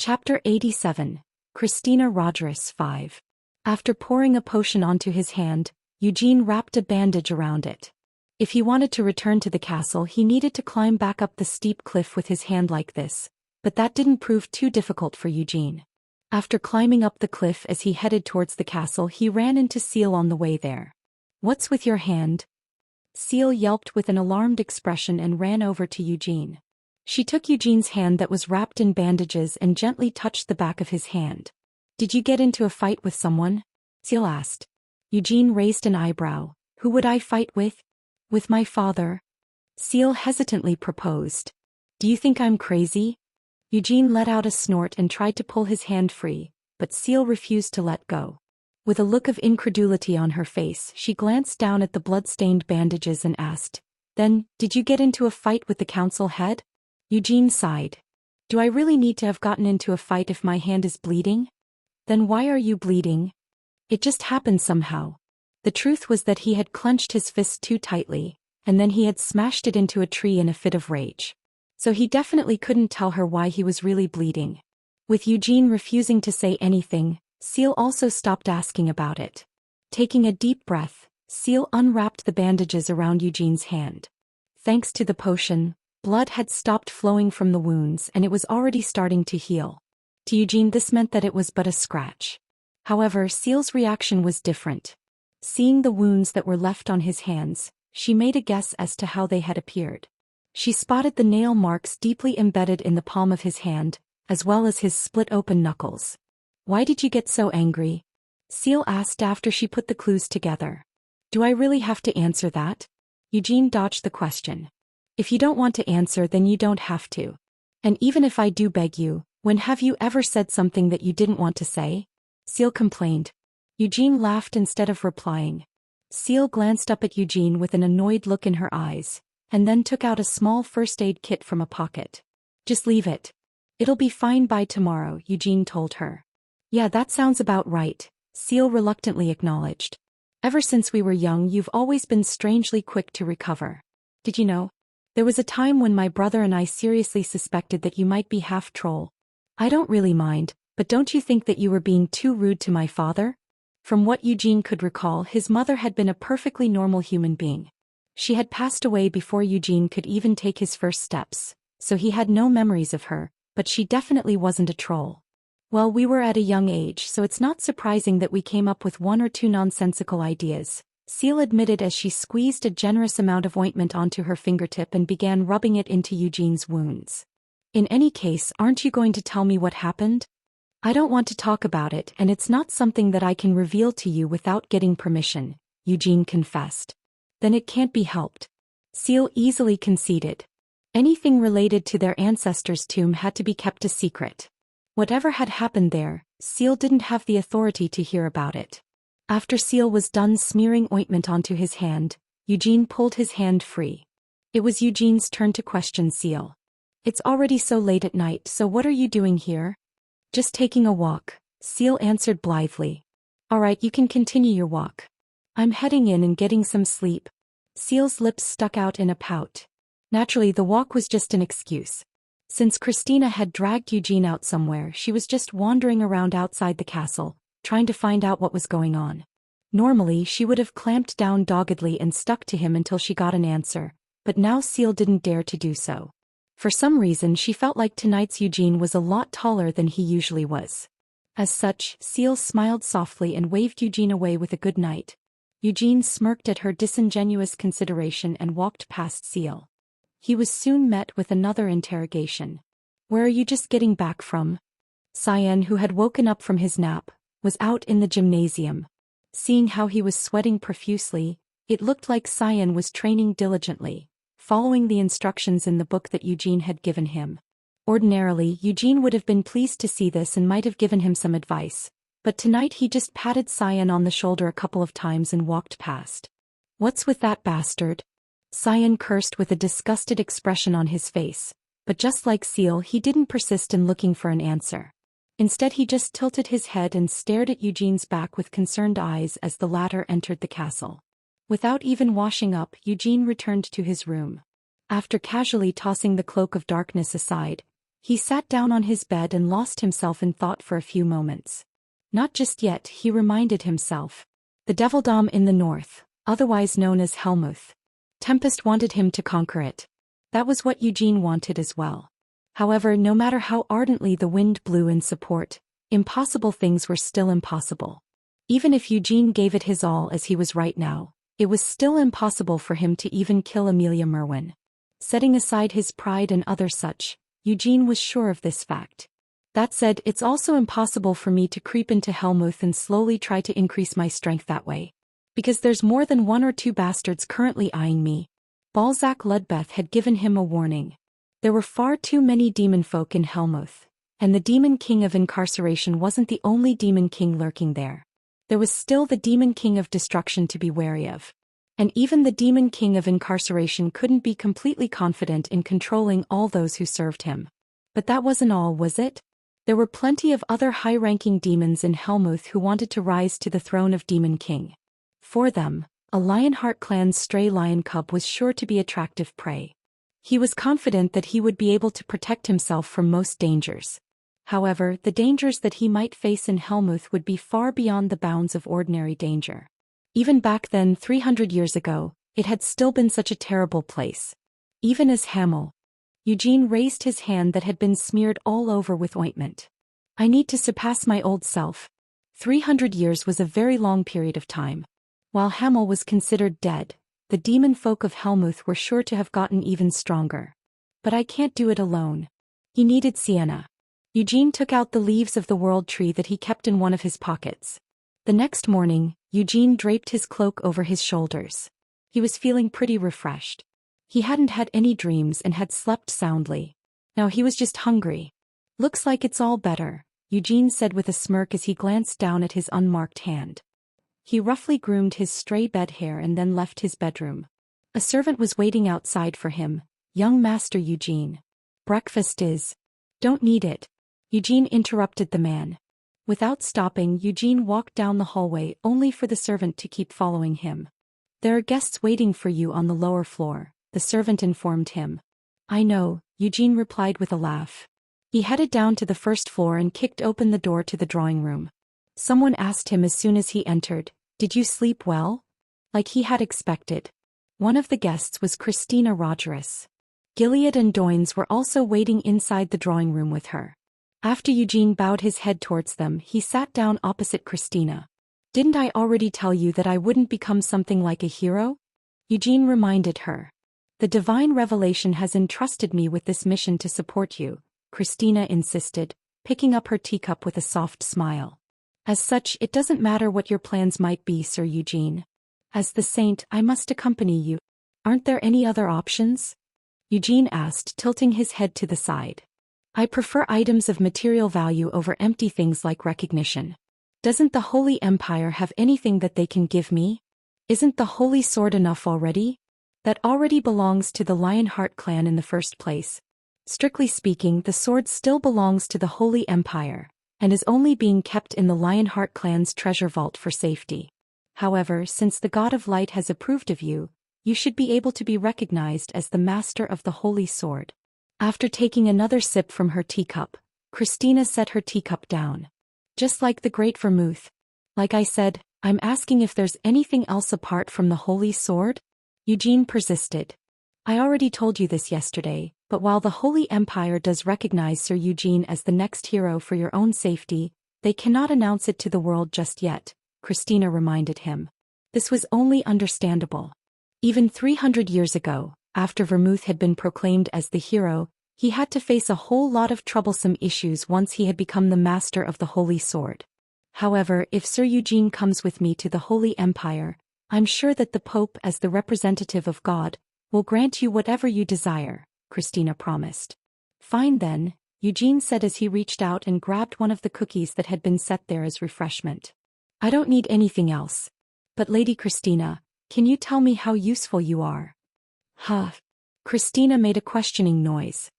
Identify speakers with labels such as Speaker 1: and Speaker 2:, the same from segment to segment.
Speaker 1: Chapter 87, Christina Rogers 5. After pouring a potion onto his hand, Eugene wrapped a bandage around it. If he wanted to return to the castle, he needed to climb back up the steep cliff with his hand like this, but that didn't prove too difficult for Eugene. After climbing up the cliff as he headed towards the castle, he ran into Seal on the way there. "What's with your hand?" Seal yelped with an alarmed expression and ran over to Eugene. She took Eugene's hand that was wrapped in bandages and gently touched the back of his hand. "Did you get into a fight with someone?" Seal asked. Eugene raised an eyebrow. "Who would I fight with?" "With my father." Seal hesitantly proposed. "Do you think I'm crazy?" Eugene let out a snort and tried to pull his hand free, but Seal refused to let go. With a look of incredulity on her face, she glanced down at the blood-stained bandages and asked, "Then, did you get into a fight with the council head?" Eugene sighed. "Do I really need to have gotten into a fight if my hand is bleeding?" "Then why are you bleeding?" "It just happened somehow." The truth was that he had clenched his fist too tightly, and then he had smashed it into a tree in a fit of rage. So he definitely couldn't tell her why he was really bleeding. With Eugene refusing to say anything, Seal also stopped asking about it. Taking a deep breath, Seal unwrapped the bandages around Eugene's hand. Thanks to the potion, blood had stopped flowing from the wounds and it was already starting to heal. To Eugene, this meant that it was but a scratch. However, Seal's reaction was different. Seeing the wounds that were left on his hands, she made a guess as to how they had appeared. She spotted the nail marks deeply embedded in the palm of his hand, as well as his split-open knuckles. "Why did you get so angry?" Seal asked after she put the clues together. "Do I really have to answer that?" Eugene dodged the question. "If you don't want to answer, then you don't have to. And even if I do beg you, when have you ever said something that you didn't want to say?" Seal complained. Eugene laughed instead of replying. Seal glanced up at Eugene with an annoyed look in her eyes, and then took out a small first aid kit from a pocket. "Just leave it. It'll be fine by tomorrow," Eugene told her. "Yeah, that sounds about right," Seal reluctantly acknowledged. "Ever since we were young, you've always been strangely quick to recover. Did you know? There was a time when my brother and I seriously suspected that you might be half troll. I don't really mind, but don't you think that you were being too rude to my father?" From what Eugene could recall, his mother had been a perfectly normal human being. She had passed away before Eugene could even take his first steps, so he had no memories of her, but she definitely wasn't a troll. "Well, we were at a young age, so it's not surprising that we came up with one or two nonsensical ideas," Seal admitted as she squeezed a generous amount of ointment onto her fingertip and began rubbing it into Eugene's wounds. "In any case, aren't you going to tell me what happened?" "I don't want to talk about it, and it's not something that I can reveal to you without getting permission," Eugene confessed. "Then it can't be helped," Seal easily conceded. Anything related to their ancestors' tomb had to be kept a secret. Whatever had happened there, Seal didn't have the authority to hear about it. After Seal was done smearing ointment onto his hand, Eugene pulled his hand free. It was Eugene's turn to question Seal. "It's already so late at night, so what are you doing here?" "Just taking a walk," Seal answered blithely. "All right, you can continue your walk. I'm heading in and getting some sleep." Seal's lips stuck out in a pout. Naturally, the walk was just an excuse. Since Christina had dragged Eugene out somewhere, she was just wandering around outside the castle, trying to find out what was going on. Normally, she would have clamped down doggedly and stuck to him until she got an answer, but now Seal didn't dare to do so. For some reason, she felt like tonight's Eugene was a lot taller than he usually was. As such, Seal smiled softly and waved Eugene away with a good night. Eugene smirked at her disingenuous consideration and walked past Seal. He was soon met with another interrogation. "Where are you just getting back from?" Cyan, who had woken up from his nap, was out in the gymnasium. Seeing how he was sweating profusely, it looked like Cyan was training diligently, following the instructions in the book that Eugene had given him. Ordinarily, Eugene would have been pleased to see this and might have given him some advice, but tonight he just patted Cyan on the shoulder a couple of times and walked past. "What's with that bastard?" Cyan cursed with a disgusted expression on his face, but just like Seal, he didn't persist in looking for an answer. Instead, he just tilted his head and stared at Eugene's back with concerned eyes as the latter entered the castle. Without even washing up, Eugene returned to his room. After casually tossing the cloak of darkness aside, He sat down on his bed and lost himself in thought for a few moments. Not just yet, he reminded himself. The Devildom in the north, otherwise known as Helmuth. Tempest wanted him to conquer it. That was what Eugene wanted as well. However, no matter how ardently the wind blew in support, impossible things were still impossible. Even if Eugene gave it his all as he was right now, it was still impossible for him to even kill Amelia Merwin. Setting aside his pride and other such, Eugene was sure of this fact. That said, it's also impossible for me to creep into Helmuth and slowly try to increase my strength that way. Because there's more than one or two bastards currently eyeing me. Balzac Ludbeth had given him a warning. There were far too many demon folk in Helmuth, and the demon king of incarceration wasn't the only demon king lurking there. There was still the demon king of destruction to be wary of. And even the demon king of incarceration couldn't be completely confident in controlling all those who served him. But that wasn't all, was it? There were plenty of other high-ranking demons in Helmuth who wanted to rise to the throne of Demon King. For them, a Lionheart clan's stray lion cub was sure to be attractive prey. He was confident that he would be able to protect himself from most dangers. However, the dangers that he might face in Helmuth would be far beyond the bounds of ordinary danger. Even back then, 300 years ago, it had still been such a terrible place. Even as Hamel. Eugene raised his hand that had been smeared all over with ointment. I need to surpass my old self. 300 years was a very long period of time. While Hamel was considered dead, the demon folk of Helmuth were sure to have gotten even stronger. But I can't do it alone. He needed Sienna. Eugene took out the leaves of the world tree that he kept in one of his pockets. The next morning, Eugene draped his cloak over his shoulders. He was feeling pretty refreshed. He hadn't had any dreams and had slept soundly. Now he was just hungry. Looks like it's all better, Eugene said with a smirk as he glanced down at his unmarked hand. He roughly groomed his stray bed hair and then left his bedroom. A servant was waiting outside for him. Young Master Eugene. Breakfast is. Don't need it. Eugene interrupted the man. Without stopping, Eugene walked down the hallway only for the servant to keep following him. There are guests waiting for you on the lower floor, the servant informed him. I know, Eugene replied with a laugh. He headed down to the first floor and kicked open the door to the drawing room. Someone asked him as soon as he entered, "Did you sleep well?" Like he had expected. One of the guests was Christina Rogerus. Gilead and Doynes were also waiting inside the drawing room with her. After Eugene bowed his head towards them, he sat down opposite Christina. Didn't I already tell you that I wouldn't become something like a hero? Eugene reminded her. The divine revelation has entrusted me with this mission to support you, Christina insisted, picking up her teacup with a soft smile. As such, it doesn't matter what your plans might be, Sir Eugene. As the saint, I must accompany you. Aren't there any other options? Eugene asked, tilting his head to the side. I prefer items of material value over empty things like recognition. Doesn't the Holy Empire have anything that they can give me? Isn't the Holy Sword enough already? That already belongs to the Lionheart clan in the first place. Strictly speaking, the sword still belongs to the Holy Empire, and is only being kept in the Lionheart clan's treasure vault for safety. However, since the God of Light has approved of you, you should be able to be recognized as the master of the Holy Sword. After taking another sip from her teacup, Christina set her teacup down. Just like the Great Vermouth. Like I said, I'm asking if there's anything else apart from the Holy Sword? Eugene persisted. I already told you this yesterday, but while the Holy Empire does recognize Sir Eugene as the next hero for your own safety, they cannot announce it to the world just yet, Christina reminded him. This was only understandable. Even 300 years ago, after Vermouth had been proclaimed as the hero, he had to face a whole lot of troublesome issues once he had become the master of the Holy Sword. However, if Sir Eugene comes with me to the Holy Empire, I'm sure that the Pope, as the representative of God, will grant you whatever you desire, Christina promised. Fine then, Eugene said as he reached out and grabbed one of the cookies that had been set there as refreshment. I don't need anything else. But Lady Christina, can you tell me how useful you are? Huh. Christina made a questioning noise.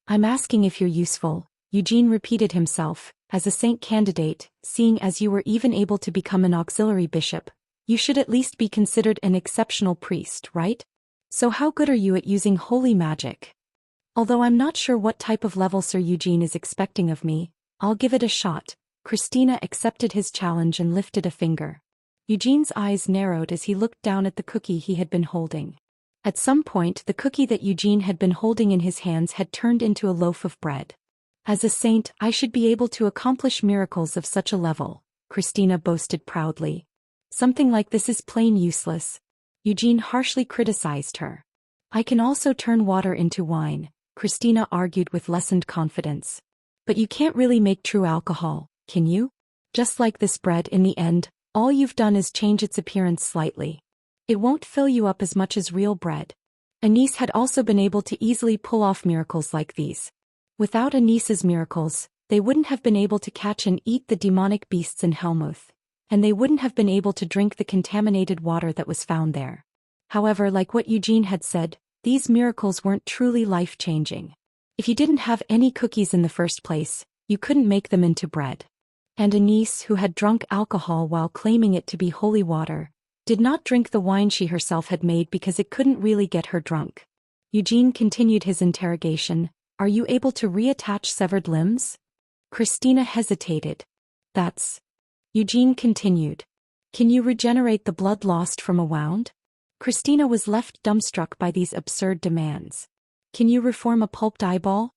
Speaker 1: I'm asking if you're useful, Eugene repeated himself. As a saint candidate, seeing as you were even able to become an auxiliary bishop, you should at least be considered an exceptional priest, right? So how good are you at using holy magic? Although I'm not sure what type of level Sir Eugene is expecting of me, I'll give it a shot. Christina accepted his challenge and lifted a finger. Eugene's eyes narrowed as he looked down at the cookie he had been holding. At some point, the cookie that Eugene had been holding in his hands had turned into a loaf of bread. As a saint, I should be able to accomplish miracles of such a level, Christina boasted proudly. Something like this is plain useless. Eugene harshly criticized her. I can also turn water into wine, Christina argued with lessened confidence. But you can't really make true alcohol, can you? Just like this bread, in the end, all you've done is change its appearance slightly. It won't fill you up as much as real bread. Anise had also been able to easily pull off miracles like these. Without Anise's miracles, they wouldn't have been able to catch and eat the demonic beasts in Helmuth, and they wouldn't have been able to drink the contaminated water that was found there. However, like what Eugene had said, these miracles weren't truly life-changing. If you didn't have any cookies in the first place, you couldn't make them into bread. And Anise, who had drunk alcohol while claiming it to be holy water, did not drink the wine she herself had made because it couldn't really get her drunk. Eugene continued his interrogation. Are you able to reattach severed limbs? Christina hesitated. That's... Eugene continued. Can you regenerate the blood lost from a wound? Christina was left dumbstruck by these absurd demands. Can you reform a pulped eyeball?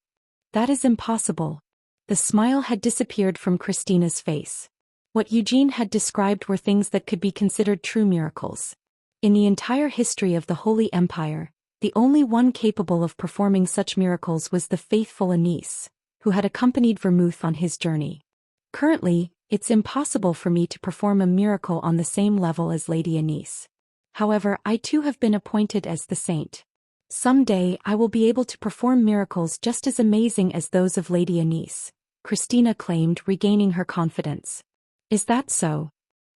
Speaker 1: That is impossible. The smile had disappeared from Christina's face. What Eugene had described were things that could be considered true miracles. In the entire history of the Holy Empire, the only one capable of performing such miracles was the faithful Anise, who had accompanied Vermouth on his journey. Currently, it's impossible for me to perform a miracle on the same level as Lady Anise. However, I too have been appointed as the saint. Someday I will be able to perform miracles just as amazing as those of Lady Anise, Christina claimed, regaining her confidence. Is that so?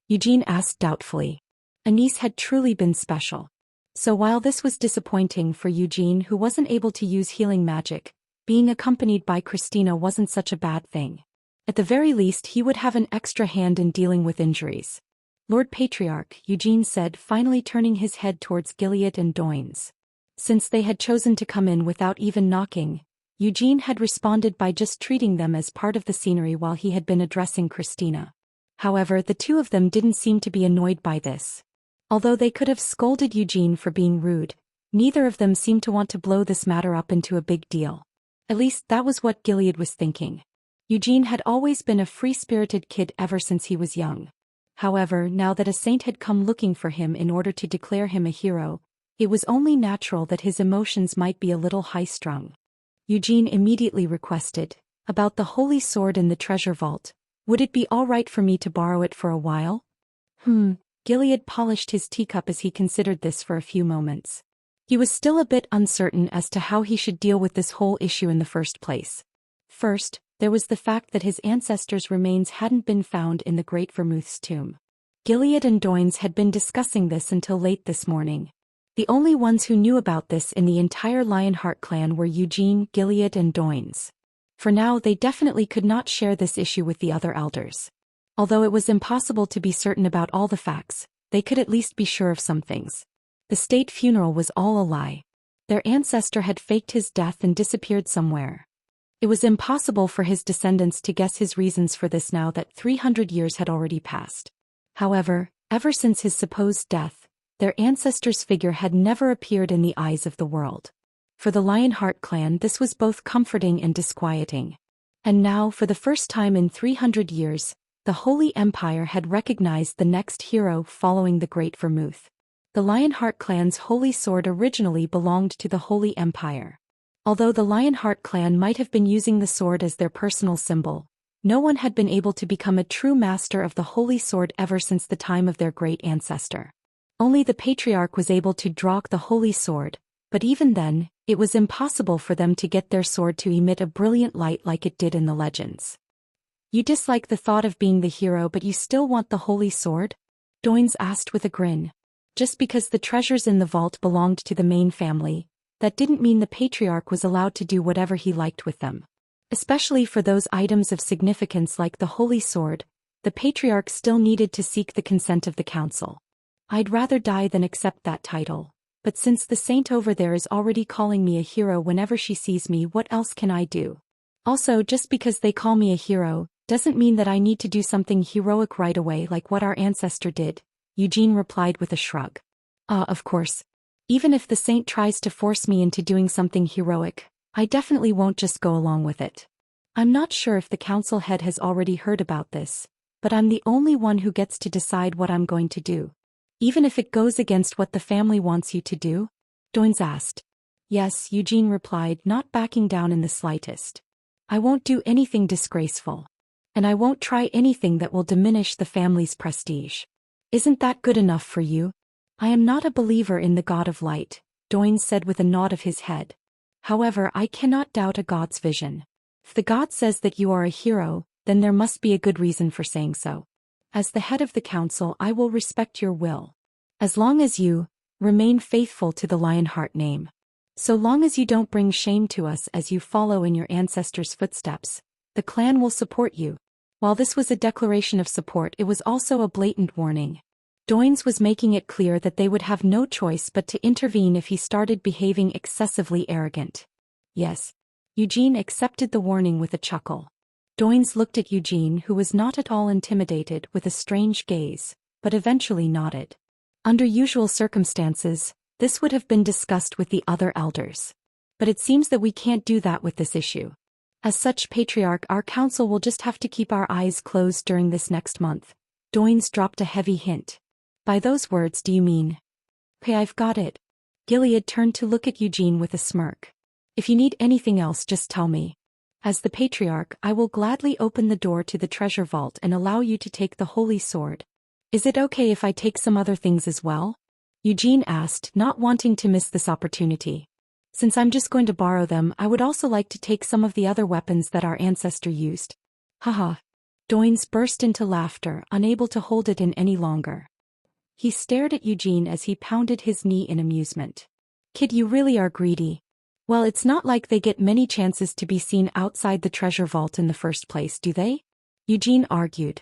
Speaker 1: Eugene asked doubtfully. Anise had truly been special. So while this was disappointing for Eugene, who wasn't able to use healing magic, being accompanied by Christina wasn't such a bad thing. At the very least, he would have an extra hand in dealing with injuries. Lord Patriarch, Eugene said, finally turning his head towards Gilead and Doynes. Since they had chosen to come in without even knocking, Eugene had responded by just treating them as part of the scenery while he had been addressing Christina. However, the two of them didn't seem to be annoyed by this. Although they could have scolded Eugene for being rude, neither of them seemed to want to blow this matter up into a big deal. At least that was what Gilead was thinking. Eugene had always been a free-spirited kid ever since he was young. However, now that a saint had come looking for him in order to declare him a hero, it was only natural that his emotions might be a little high-strung. Eugene immediately requested, about the holy sword in the treasure vault, would it be all right for me to borrow it for a while? Gilead polished his teacup as he considered this for a few moments. He was still a bit uncertain as to how he should deal with this whole issue in the first place. First, there was the fact that his ancestors' remains hadn't been found in the Great Vermouth's tomb. Gilead and Doynes had been discussing this until late this morning. The only ones who knew about this in the entire Lionheart clan were Eugene, Gilead and Doynes. For now, they definitely could not share this issue with the other elders. Although it was impossible to be certain about all the facts, they could at least be sure of some things. The state funeral was all a lie. Their ancestor had faked his death and disappeared somewhere. It was impossible for his descendants to guess his reasons for this now that 300 years had already passed. However, ever since his supposed death, their ancestor's figure had never appeared in the eyes of the world. For the Lionheart clan, this was both comforting and disquieting. And now, for the first time in 300 years, the Holy Empire had recognized the next hero following the Great Vermouth. The Lionheart clan's holy sword originally belonged to the Holy Empire. Although the Lionheart clan might have been using the sword as their personal symbol, no one had been able to become a true master of the holy sword ever since the time of their great ancestor. Only the Patriarch was able to draw the holy sword, but even then, it was impossible for them to get their sword to emit a brilliant light like it did in the legends. You dislike the thought of being the hero, but you still want the holy sword? Doynes asked with a grin. Just because the treasures in the vault belonged to the main family, that didn't mean the Patriarch was allowed to do whatever he liked with them. Especially for those items of significance like the holy sword, the Patriarch still needed to seek the consent of the council. I'd rather die than accept that title, But since the saint over there is already calling me a hero whenever she sees me, what else can I do? Also, just because they call me a hero, doesn't mean that I need to do something heroic right away like what our ancestor did, Eugene replied with a shrug. Of course. Even if the saint tries to force me into doing something heroic, I definitely won't just go along with it. I'm not sure if the council head has already heard about this, but I'm the only one who gets to decide what I'm going to do. Even if it goes against what the family wants you to do? Doins asked. Yes, Eugene replied, not backing down in the slightest. I won't do anything disgraceful. And I won't try anything that will diminish the family's prestige. Isn't that good enough for you? I am not a believer in the God of light, Doins said with a nod of his head. However, I cannot doubt a God's vision. If the God says that you are a hero, then there must be a good reason for saying so. As the head of the council, I will respect your will. As long as you remain faithful to the Lionheart name. So long as you don't bring shame to us as you follow in your ancestors' footsteps, the clan will support you. While this was a declaration of support, it was also a blatant warning. Doins was making it clear that they would have no choice but to intervene if he started behaving excessively arrogant. Yes. Eugene accepted the warning with a chuckle. Doins looked at Eugene, who was not at all intimidated, with a strange gaze, but eventually nodded. Under usual circumstances, this would have been discussed with the other elders. But it seems that we can't do that with this issue. As such, Patriarch, our council will just have to keep our eyes closed during this next month. Doins dropped a heavy hint. By those words, do you mean? Okay, I've got it. Gilead turned to look at Eugene with a smirk. If you need anything else, just tell me. As the Patriarch, I will gladly open the door to the treasure vault and allow you to take the holy sword. Is it okay if I take some other things as well? Eugene asked, not wanting to miss this opportunity. Since I'm just going to borrow them, I would also like to take some of the other weapons that our ancestor used. Haha. Doins burst into laughter, unable to hold it in any longer. He stared at Eugene as he pounded his knee in amusement. Kid, you really are greedy. Well, it's not like they get many chances to be seen outside the treasure vault in the first place, do they? Eugene argued.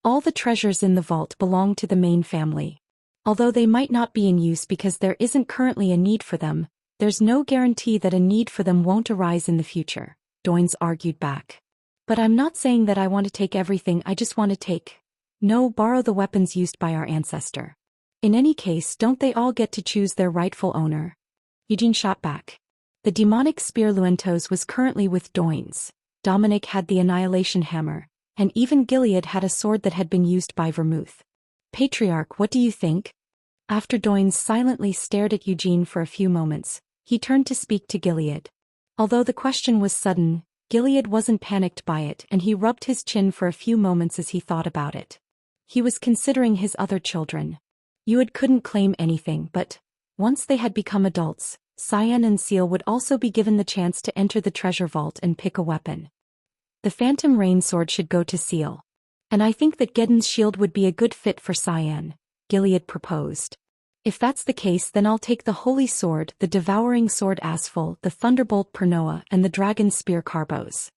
Speaker 1: All the treasures in the vault belong to the main family. Although they might not be in use because there isn't currently a need for them, there's no guarantee that a need for them won't arise in the future, Doins argued back. But I'm not saying that I want to take everything, I just want to borrow the weapons used by our ancestor. In any case, don't they all get to choose their rightful owner? Eugene shot back. The demonic spear Luentos was currently with Doins. Dominic had the annihilation hammer, and even Gilead had a sword that had been used by Vermouth. Patriarch, what do you think? After Doins silently stared at Eugene for a few moments, he turned to speak to Gilead. Although the question was sudden, Gilead wasn't panicked by it, and he rubbed his chin for a few moments as he thought about it. He was considering his other children. Ued couldn't claim anything, but once they had become adults, Cyan and Seal would also be given the chance to enter the treasure vault and pick a weapon. The Phantom Rain Sword should go to Seal. And I think that Geddon's shield would be a good fit for Cyan, Gilead proposed. If that's the case, then I'll take the Holy Sword, the Devouring Sword Asphal, the Thunderbolt Pernoa, and the Dragon Spear Carbos.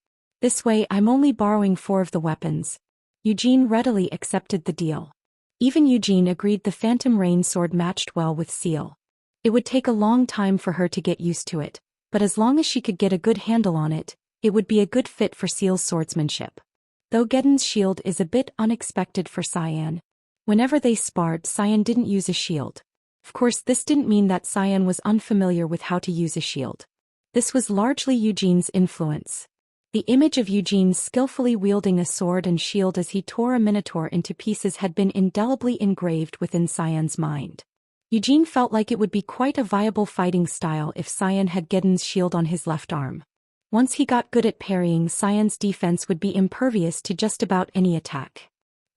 Speaker 1: This way, I'm only borrowing 4 of the weapons. Eugene readily accepted the deal. Even Eugene agreed the Phantom Rain Sword matched well with Seal. It would take a long time for her to get used to it, but as long as she could get a good handle on it, it would be a good fit for Seal's swordsmanship. Though Geddon's shield is a bit unexpected for Cyan. Whenever they sparred, Cyan didn't use a shield. Of course, this didn't mean that Cyan was unfamiliar with how to use a shield. This was largely Eugene's influence. The image of Eugene skillfully wielding a sword and shield as he tore a minotaur into pieces had been indelibly engraved within Cyan's mind. Eugene felt like it would be quite a viable fighting style if Cyan had Geddon's shield on his left arm. Once he got good at parrying, Cyan's defense would be impervious to just about any attack.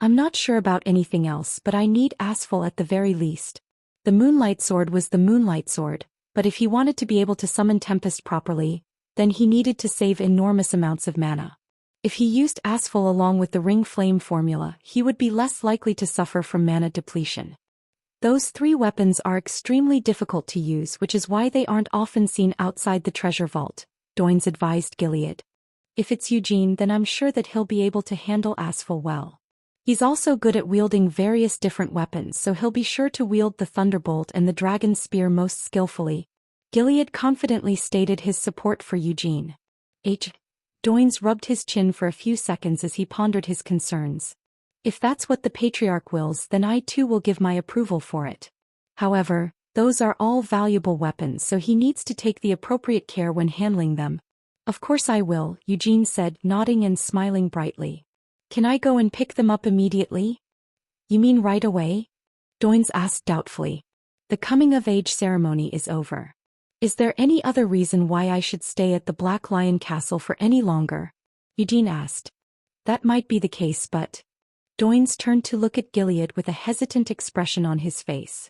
Speaker 1: I'm not sure about anything else, but I need Asphal at the very least. The Moonlight Sword was the Moonlight Sword, but if he wanted to be able to summon Tempest properly, then he needed to save enormous amounts of mana. If he used Asphal along with the Ring Flame formula, he would be less likely to suffer from mana depletion. Those 3 weapons are extremely difficult to use, which is why they aren't often seen outside the treasure vault, Doins advised Gilead. If it's Eugene, then I'm sure that he'll be able to handle Asphal well. He's also good at wielding various different weapons, so he'll be sure to wield the thunderbolt and the dragon spear most skillfully. Gilead confidently stated his support for Eugene. Doins rubbed his chin for a few seconds as he pondered his concerns. If that's what the Patriarch wills, then I too will give my approval for it. However, those are all valuable weapons, so he needs to take the appropriate care when handling them. Of course I will, Eugene said, nodding and smiling brightly. Can I go and pick them up immediately? You mean right away? Doins asked doubtfully. The coming-of-age ceremony is over. Is there any other reason why I should stay at the Black Lion Castle for any longer? Eugene asked. That might be the case, but... Doins turned to look at Gilead with a hesitant expression on his face.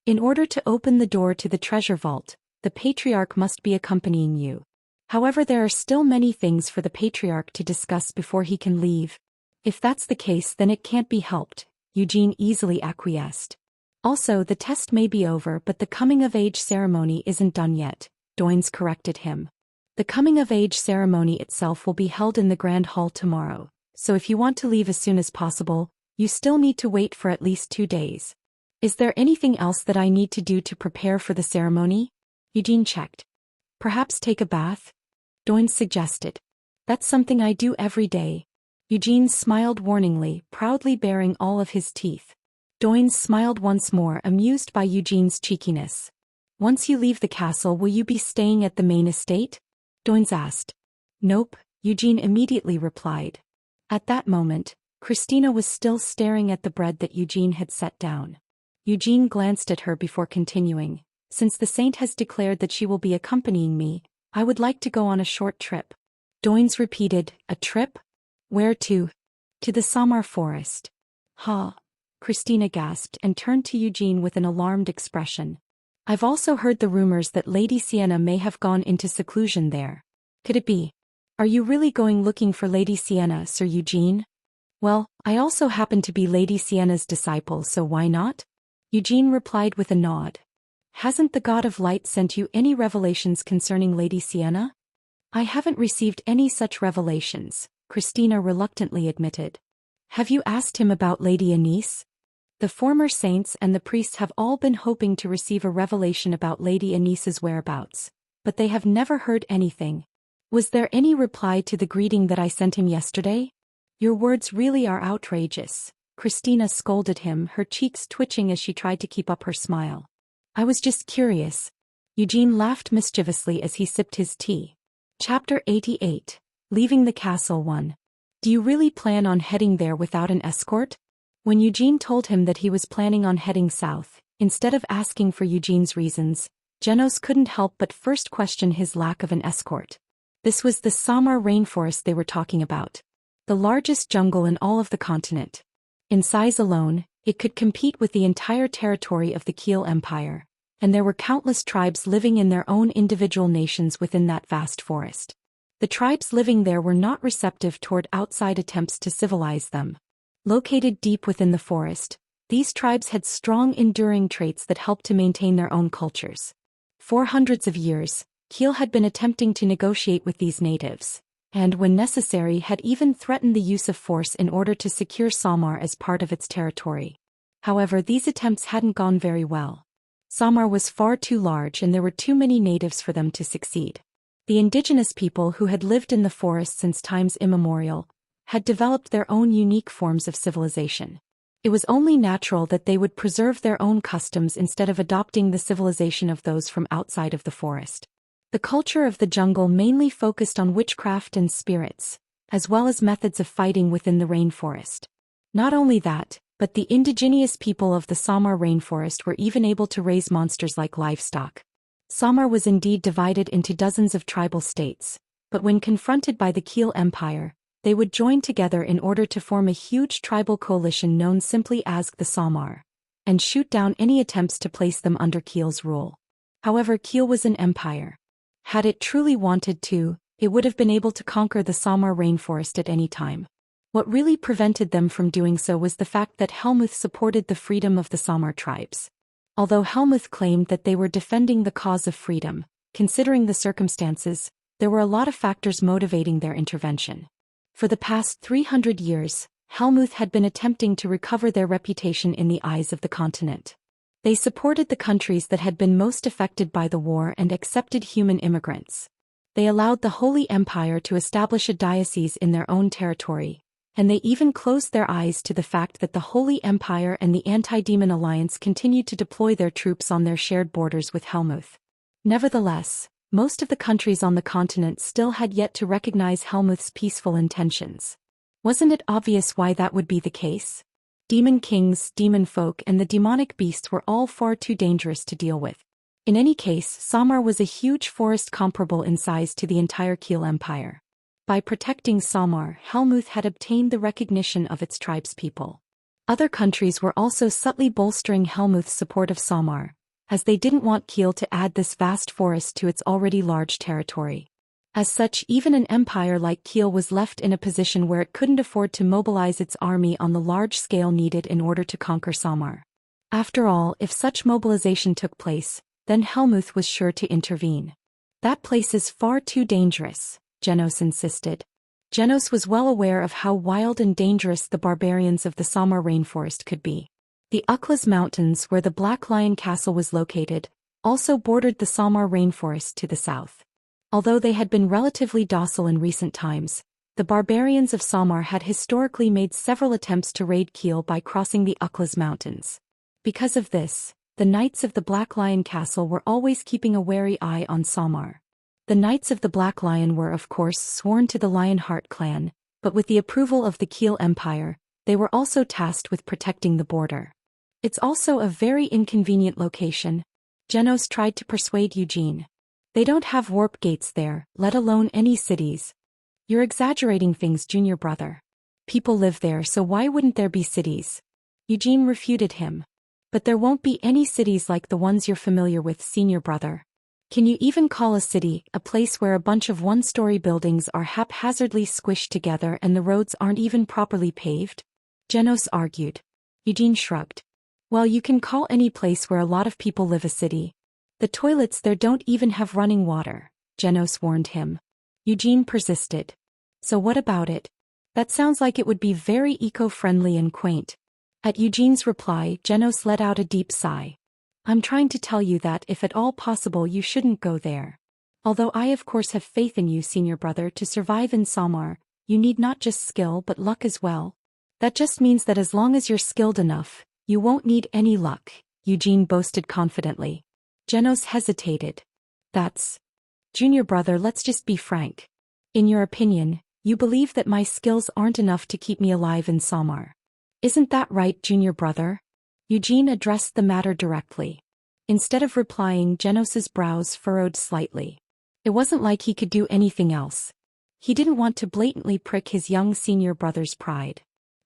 Speaker 1: In order to open the door to the treasure vault, the Patriarch must be accompanying you. However, there are still many things for the Patriarch to discuss before he can leave. If that's the case, then it can't be helped, Eugene easily acquiesced. Also, the test may be over, but the coming-of-age ceremony isn't done yet, Doins corrected him. The coming-of-age ceremony itself will be held in the Grand Hall tomorrow, so if you want to leave as soon as possible, you still need to wait for at least 2 days. Is there anything else that I need to do to prepare for the ceremony? Eugene checked. Perhaps take a bath? Doins suggested. That's something I do every day. Eugene smiled warningly, proudly baring all of his teeth. Doins smiled once more, amused by Eugene's cheekiness. Once you leave the castle, will you be staying at the main estate? Doins asked. Nope, Eugene immediately replied. At that moment, Christina was still staring at the bread that Eugene had set down. Eugene glanced at her before continuing. Since the saint has declared that she will be accompanying me, I would like to go on a short trip. Doins repeated, a trip? Where to? To the Samar forest. Ha! Christina gasped and turned to Eugene with an alarmed expression. I've also heard the rumors that Lady Sienna may have gone into seclusion there. Could it be? Are you really going looking for Lady Sienna, Sir Eugene? Well, I also happen to be Lady Sienna's disciple, so why not? Eugene replied with a nod. Hasn't the God of Light sent you any revelations concerning Lady Sienna? I haven't received any such revelations, Christina reluctantly admitted. Have you asked him about Lady Anise? The former saints and the priests have all been hoping to receive a revelation about Lady Anise's whereabouts, but they have never heard anything. Was there any reply to the greeting that I sent him yesterday? Your words really are outrageous, Christina scolded him, her cheeks twitching as she tried to keep up her smile. I was just curious. Eugene laughed mischievously as he sipped his tea. Chapter 88. Leaving the Castle 1. Do you really plan on heading there without an escort? When Eugene told him that he was planning on heading south, instead of asking for Eugene's reasons, Genos couldn't help but first question his lack of an escort. This was the Samar rainforest they were talking about. The largest jungle in all of the continent. In size alone, it could compete with the entire territory of the Kiel Empire, and there were countless tribes living in their own individual nations within that vast forest. The tribes living there were not receptive toward outside attempts to civilize them. Located deep within the forest, these tribes had strong enduring traits that helped to maintain their own cultures. For hundreds of years, Kiel had been attempting to negotiate with these natives, and when necessary had even threatened the use of force in order to secure Samar as part of its territory. However, these attempts hadn't gone very well. Samar was far too large and there were too many natives for them to succeed. The indigenous people who had lived in the forest since times immemorial had developed their own unique forms of civilization. It was only natural that they would preserve their own customs instead of adopting the civilization of those from outside of the forest. The culture of the jungle mainly focused on witchcraft and spirits, as well as methods of fighting within the rainforest. Not only that, but the indigenous people of the Samar rainforest were even able to raise monsters like livestock. Samar was indeed divided into dozens of tribal states, but when confronted by the Kiel Empire, they would join together in order to form a huge tribal coalition known simply as the Samar, and shoot down any attempts to place them under Kiel's rule. However, Kiel was an empire. Had it truly wanted to, it would have been able to conquer the Samar rainforest at any time. What really prevented them from doing so was the fact that Helmuth supported the freedom of the Samar tribes. Although Helmuth claimed that they were defending the cause of freedom, considering the circumstances, there were a lot of factors motivating their intervention. For the past 300 years, Helmuth had been attempting to recover their reputation in the eyes of the continent. They supported the countries that had been most affected by the war and accepted human immigrants. They allowed the Holy Empire to establish a diocese in their own territory, and they even closed their eyes to the fact that the Holy Empire and the Anti-Demon Alliance continued to deploy their troops on their shared borders with Helmuth. Nevertheless, most of the countries on the continent still had yet to recognize Helmuth's peaceful intentions. Wasn't it obvious why that would be the case? Demon kings, demon folk, and the demonic beasts were all far too dangerous to deal with. In any case, Samar was a huge forest comparable in size to the entire Kiel Empire. By protecting Samar, Helmuth had obtained the recognition of its tribespeople. Other countries were also subtly bolstering Helmuth's support of Samar, as they didn't want Kiel to add this vast forest to its already large territory. As such, even an empire like Kiel was left in a position where it couldn't afford to mobilize its army on the large scale needed in order to conquer Samar. After all, if such mobilization took place, then Helmuth was sure to intervene. That place is far too dangerous, Genos insisted. Genos was well aware of how wild and dangerous the barbarians of the Samar rainforest could be. The Uklas Mountains, where the Black Lion Castle was located, also bordered the Samar rainforest to the south. Although they had been relatively docile in recent times, the barbarians of Samar had historically made several attempts to raid Kiel by crossing the Uklas Mountains. Because of this, the Knights of the Black Lion Castle were always keeping a wary eye on Samar. The Knights of the Black Lion were of course sworn to the Lionheart clan, but with the approval of the Kiel Empire, they were also tasked with protecting the border. It's also a very inconvenient location. Genos tried to persuade Eugene. They don't have warp gates there, let alone any cities. You're exaggerating things, junior brother. People live there, so why wouldn't there be cities? Eugene refuted him. But there won't be any cities like the ones you're familiar with, senior brother. Can you even call a city a place where a bunch of one-story buildings are haphazardly squished together and the roads aren't even properly paved? Genos argued. Eugene shrugged. Well, you can call any place where a lot of people live a city. The toilets there don't even have running water, Genos warned him. Eugene persisted. So what about it? That sounds like it would be very eco-friendly and quaint. At Eugene's reply, Genos let out a deep sigh. I'm trying to tell you that if at all possible you shouldn't go there. Although I of course have faith in you, senior brother, to survive in Samar, you need not just skill but luck as well. That just means that as long as you're skilled enough, you won't need any luck, Eugene boasted confidently. Genos hesitated. That's... Junior brother, let's just be frank. In your opinion, you believe that my skills aren't enough to keep me alive in Samar. Isn't that right, junior brother? Eugene addressed the matter directly. Instead of replying, Genos's brows furrowed slightly. It wasn't like he could do anything else. He didn't want to blatantly prick his young senior brother's pride.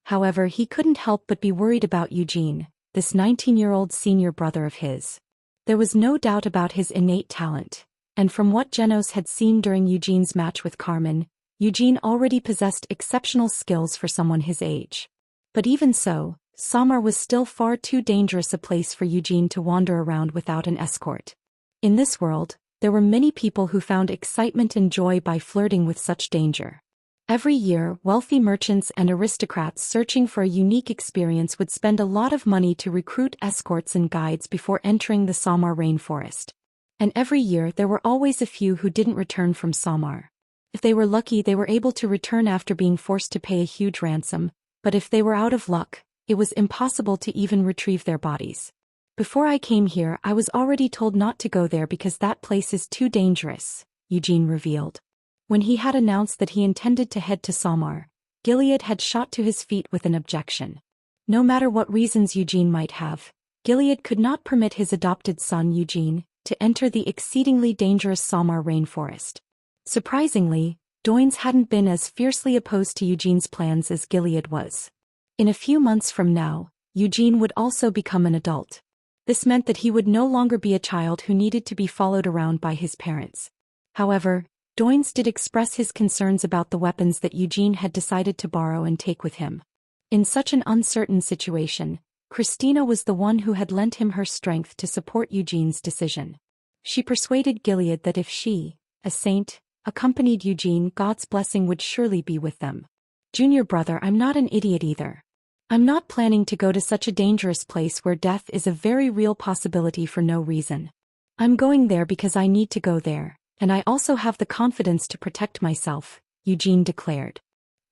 Speaker 1: However, he couldn't help but be worried about Eugene, this 19-year-old senior brother of his. There was no doubt about his innate talent, and from what Genos had seen during Eugene's match with Carmen, Eugene already possessed exceptional skills for someone his age. But even so, Samar was still far too dangerous a place for Eugene to wander around without an escort. In this world, there were many people who found excitement and joy by flirting with such danger. Every year, wealthy merchants and aristocrats searching for a unique experience would spend a lot of money to recruit escorts and guides before entering the Samar rainforest. And every year there were always a few who didn't return from Samar. If they were lucky, they were able to return after being forced to pay a huge ransom, but if they were out of luck, it was impossible to even retrieve their bodies. Before I came here, I was already told not to go there because that place is too dangerous, Eugene revealed. When he had announced that he intended to head to Samar, Gilead had shot to his feet with an objection. No matter what reasons Eugene might have, Gilead could not permit his adopted son Eugene to enter the exceedingly dangerous Samar rainforest. Surprisingly, Doins hadn't been as fiercely opposed to Eugene's plans as Gilead was. In a few months from now, Eugene would also become an adult. This meant that he would no longer be a child who needed to be followed around by his parents. However, Doins did express his concerns about the weapons that Eugene had decided to borrow and take with him. In such an uncertain situation, Christina was the one who had lent him her strength to support Eugene's decision. She persuaded Gilead that if she, a saint, accompanied Eugene, God's blessing would surely be with them. Junior brother, I'm not an idiot either. I'm not planning to go to such a dangerous place where death is a very real possibility for no reason. I'm going there because I need to go there, and I also have the confidence to protect myself, Eugene declared.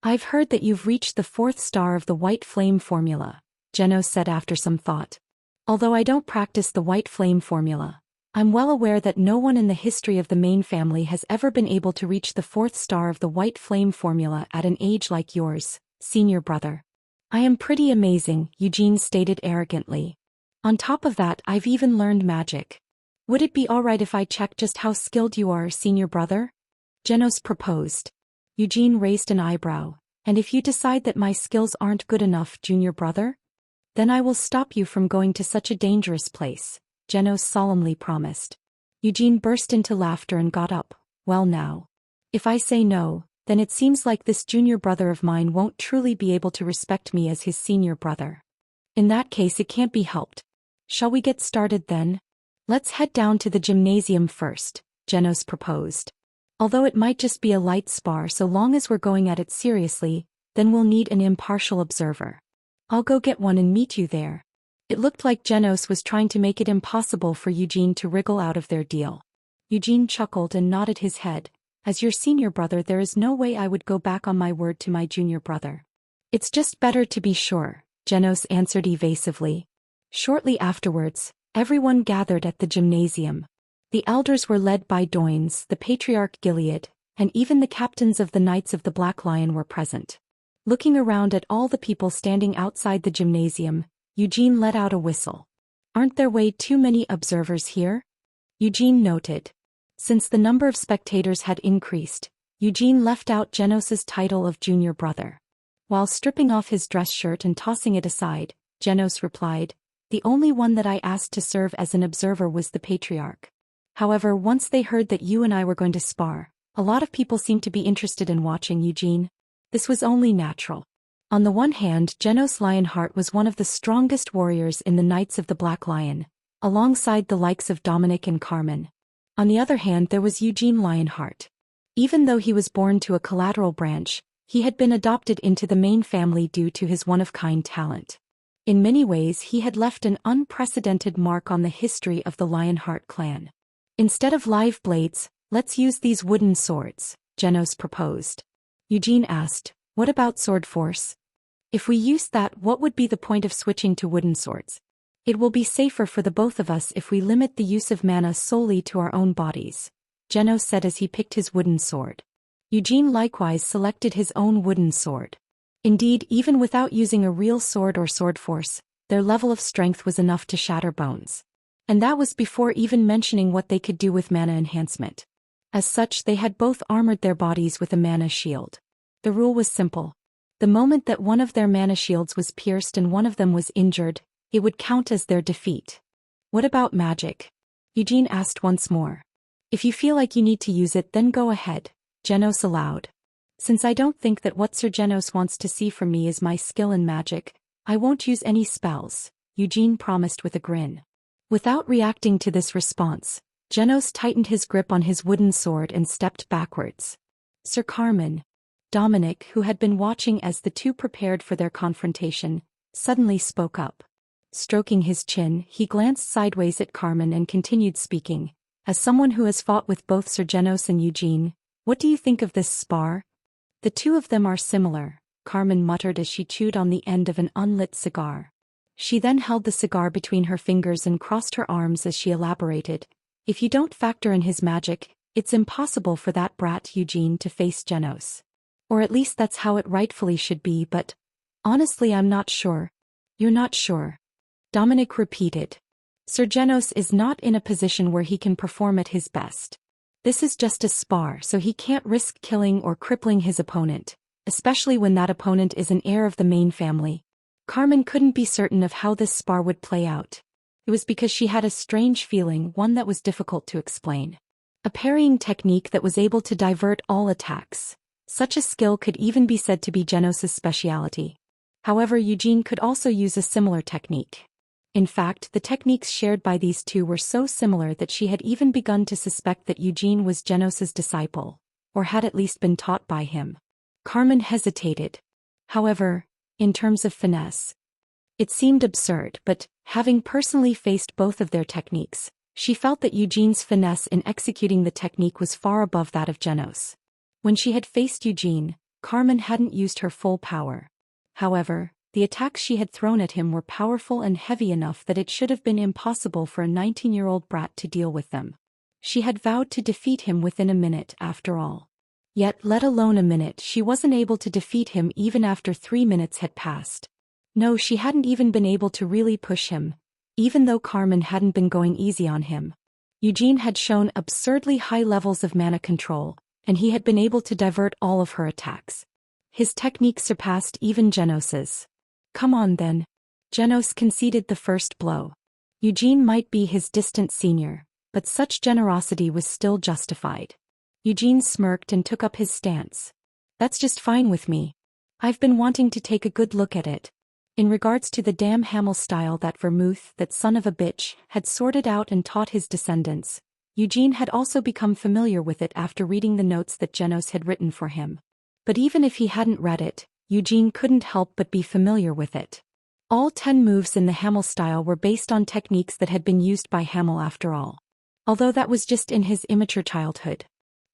Speaker 1: I've heard that you've reached the 4th star of the White Flame formula, Genos said after some thought. Although I don't practice the White Flame formula, I'm well aware that no one in the history of the main family has ever been able to reach the 4th star of the White Flame formula at an age like yours, senior brother. I am pretty amazing, Eugene stated arrogantly. On top of that, I've even learned magic. Would it be alright if I check just how skilled you are, senior brother? Genos proposed. Eugene raised an eyebrow. And if you decide that my skills aren't good enough, junior brother? Then I will stop you from going to such a dangerous place, Genos solemnly promised. Eugene burst into laughter and got up. Well now. If I say no, then it seems like this junior brother of mine won't truly be able to respect me as his senior brother. In that case it can't be helped. Shall we get started then? Let's head down to the gymnasium first, Genos proposed. Although it might just be a light spar so long as we're going at it seriously, then we'll need an impartial observer. I'll go get one and meet you there. It looked like Genos was trying to make it impossible for Eugene to wriggle out of their deal. Eugene chuckled and nodded his head. As your senior brother, there is no way I would go back on my word to my junior brother. It's just better to be sure, Genos answered evasively. Shortly afterwards, everyone gathered at the gymnasium. The elders were led by Doines, the patriarch Gilead, and even the captains of the Knights of the Black Lion were present. Looking around at all the people standing outside the gymnasium, Eugene let out a whistle. Aren't there way too many observers here? Eugene noted. Since the number of spectators had increased, Eugene left out Genos's title of junior brother. While stripping off his dress shirt and tossing it aside, Genos replied, the only one that I asked to serve as an observer was the patriarch. However, once they heard that you and I were going to spar, a lot of people seemed to be interested in watching Eugene. This was only natural. On the one hand, Genos Lionheart was one of the strongest warriors in the Knights of the Black Lion, alongside the likes of Dominic and Carmen. On the other hand, there was Eugene Lionheart. Even though he was born to a collateral branch, he had been adopted into the main family due to his one-of-kind talent. In many ways, he had left an unprecedented mark on the history of the Lionheart clan. Instead of live blades, let's use these wooden swords, Genos proposed. Eugene asked, what about sword force? If we use that, what would be the point of switching to wooden swords? It will be safer for the both of us if we limit the use of mana solely to our own bodies, Genos said as he picked his wooden sword. Eugene likewise selected his own wooden sword. Indeed, even without using a real sword or sword force, their level of strength was enough to shatter bones. And that was before even mentioning what they could do with mana enhancement. As such, they had both armored their bodies with a mana shield. The rule was simple. The moment that one of their mana shields was pierced and one of them was injured, it would count as their defeat. What about magic? Eugene asked once more. If you feel like you need to use it, then go ahead, Genos allowed. Since I don't think that what Sir Genos wants to see from me is my skill in magic, I won't use any spells, Eugene promised with a grin. Without reacting to this response, Genos tightened his grip on his wooden sword and stepped backwards. Sir Carmen. Dominic, who had been watching as the two prepared for their confrontation, suddenly spoke up. Stroking his chin, he glanced sideways at Carmen and continued speaking. As someone who has fought with both Sir Genos and Eugene, what do you think of this spar? The two of them are similar, Carmen muttered as she chewed on the end of an unlit cigar. She then held the cigar between her fingers and crossed her arms as she elaborated. If you don't factor in his magic, it's impossible for that brat Eugene to face Genos. Or at least that's how it rightfully should be, but honestly I'm not sure. You're not sure? Dominic repeated. Sir Genos is not in a position where he can perform at his best. This is just a spar, so he can't risk killing or crippling his opponent, especially when that opponent is an heir of the main family. Carmen couldn't be certain of how this spar would play out. It was because she had a strange feeling, one that was difficult to explain. A parrying technique that was able to divert all attacks. Such a skill could even be said to be Genos's specialty. However, Eugene could also use a similar technique. In fact, the techniques shared by these two were so similar that she had even begun to suspect that Eugene was Genos's disciple, or had at least been taught by him. Carmen hesitated. However, in terms of finesse, it seemed absurd, but, having personally faced both of their techniques, she felt that Eugene's finesse in executing the technique was far above that of Genos. When she had faced Eugene, Carmen hadn't used her full power. However, the attacks she had thrown at him were powerful and heavy enough that it should have been impossible for a 19-year-old brat to deal with them. She had vowed to defeat him within a minute after all. Yet, let alone a minute, she wasn't able to defeat him even after 3 minutes had passed. No, she hadn't even been able to really push him, even though Carmen hadn't been going easy on him. Eugene had shown absurdly high levels of mana control, and he had been able to divert all of her attacks. His technique surpassed even Genos's. Come on then. Genos conceded the first blow. Eugene might be his distant senior, but such generosity was still justified. Eugene smirked and took up his stance. That's just fine with me. I've been wanting to take a good look at it. In regards to the damn Hamel style that Vermouth, that son of a bitch, had sorted out and taught his descendants, Eugene had also become familiar with it after reading the notes that Genos had written for him. But even if he hadn't read it, Eugene couldn't help but be familiar with it. All 10 moves in the Hamel style were based on techniques that had been used by Hamel after all. Although that was just in his immature childhood.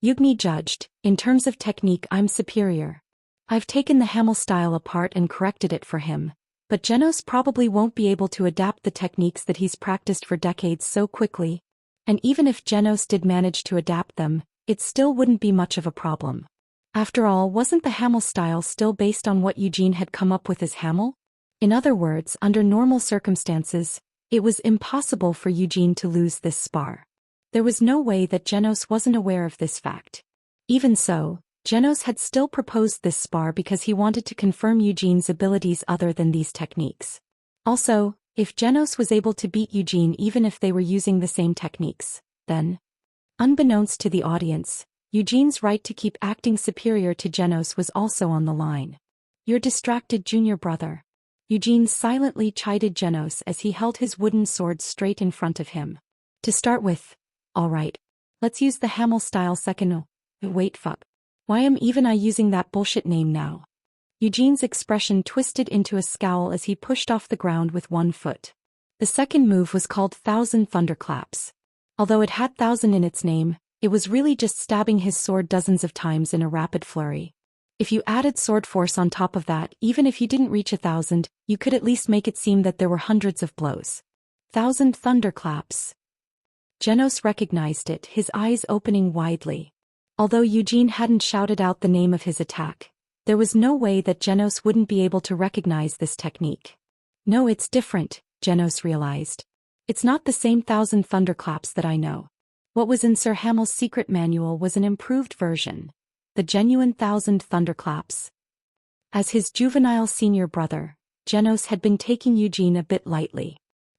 Speaker 1: Eugene judged, in terms of technique I'm superior. I've taken the Hamel style apart and corrected it for him, but Genos probably won't be able to adapt the techniques that he's practiced for decades so quickly. And even if Genos did manage to adapt them, it still wouldn't be much of a problem. After all, wasn't the Hamel style still based on what Eugene had come up with as Hamel? In other words, under normal circumstances, it was impossible for Eugene to lose this spar. There was no way that Genos wasn't aware of this fact. Even so, Genos had still proposed this spar because he wanted to confirm Eugene's abilities other than these techniques. Also, if Genos was able to beat Eugene even if they were using the same techniques, then, unbeknownst to the audience, Eugene's right to keep acting superior to Genos was also on the line. You're distracted, junior brother. Eugene silently chided Genos as he held his wooden sword straight in front of him. To start with, alright, let's use the Hamel style second. Oh, wait, fuck. Why am even I using that bullshit name now? Eugene's expression twisted into a scowl as he pushed off the ground with one foot. The second move was called 1,000 Thunderclaps. Although it had 1,000 in its name, it was really just stabbing his sword dozens of times in a rapid flurry. If you added sword force on top of that, even if you didn't reach 1,000, you could at least make it seem that there were hundreds of blows. 1,000 Thunderclaps. Genos recognized it, his eyes opening widely. Although Eugene hadn't shouted out the name of his attack, there was no way that Genos wouldn't be able to recognize this technique. No, it's different, Genos realized. It's not the same 1,000 Thunderclaps that I know. What was in Sir Hamel's secret manual was an improved version. The genuine 1,000 Thunderclaps. As his juvenile senior brother, Genos had been taking Eugene a bit lightly.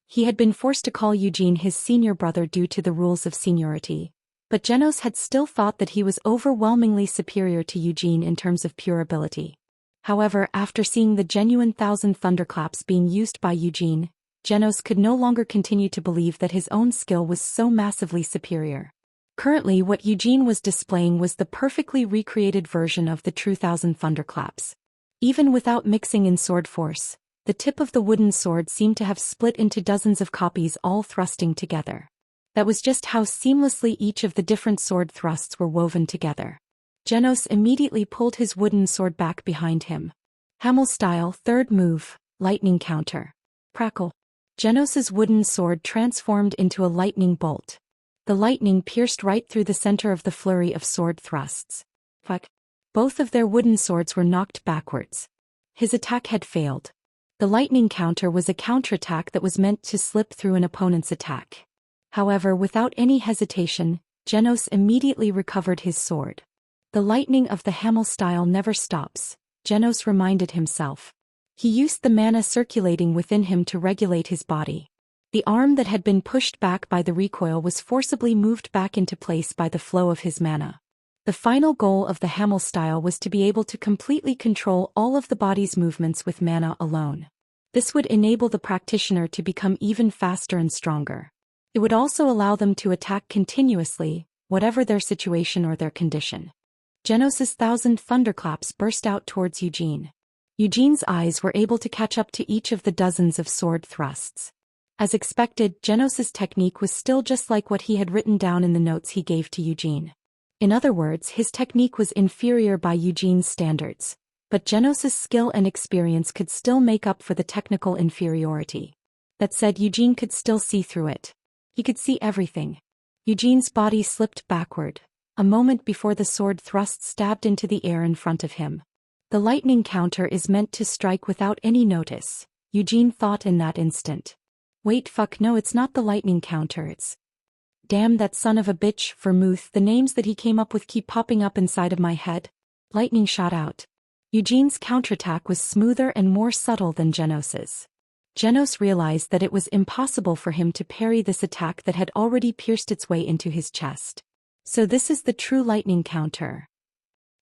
Speaker 1: He had been forced to call Eugene his senior brother due to the rules of seniority, but Genos had still thought that he was overwhelmingly superior to Eugene in terms of pure ability. However, after seeing the genuine 1,000 Thunderclaps being used by Eugene, Genos could no longer continue to believe that his own skill was so massively superior. Currently, what Eugene was displaying was the perfectly recreated version of the true 1,000 Thunderclaps. Even without mixing in sword force, the tip of the wooden sword seemed to have split into dozens of copies all thrusting together. That was just how seamlessly each of the different sword thrusts were woven together. Genos immediately pulled his wooden sword back behind him. Hamel style, third move, lightning counter. Crackle. Genos's wooden sword transformed into a lightning bolt. The lightning pierced right through the center of the flurry of sword thrusts. Fuck. Both of their wooden swords were knocked backwards. His attack had failed. The lightning counter was a counterattack that was meant to slip through an opponent's attack. However, without any hesitation, Genos immediately recovered his sword. The lightning of the Hamel style never stops, Genos reminded himself. He used the mana circulating within him to regulate his body. The arm that had been pushed back by the recoil was forcibly moved back into place by the flow of his mana. The final goal of the Hamel style was to be able to completely control all of the body's movements with mana alone. This would enable the practitioner to become even faster and stronger. It would also allow them to attack continuously, whatever their situation or their condition. Genos's 1,000 Thunderclaps burst out towards Eugene. Eugene's eyes were able to catch up to each of the dozens of sword thrusts. As expected, Genos's technique was still just like what he had written down in the notes he gave to Eugene. In other words, his technique was inferior by Eugene's standards, but Genos's skill and experience could still make up for the technical inferiority. That said, Eugene could still see through it. He could see everything. Eugene's body slipped backward, a moment before the sword thrust stabbed into the air in front of him. The lightning counter is meant to strike without any notice, Eugene thought in that instant. Wait, fuck, no, it's not the lightning counter, it's... Damn that son of a bitch, vermouth, the names that he came up with keep popping up inside of my head. Lightning shot out. Eugene's counterattack was smoother and more subtle than Genos's. Genos realized that it was impossible for him to parry this attack that had already pierced its way into his chest. So this is the true lightning counter.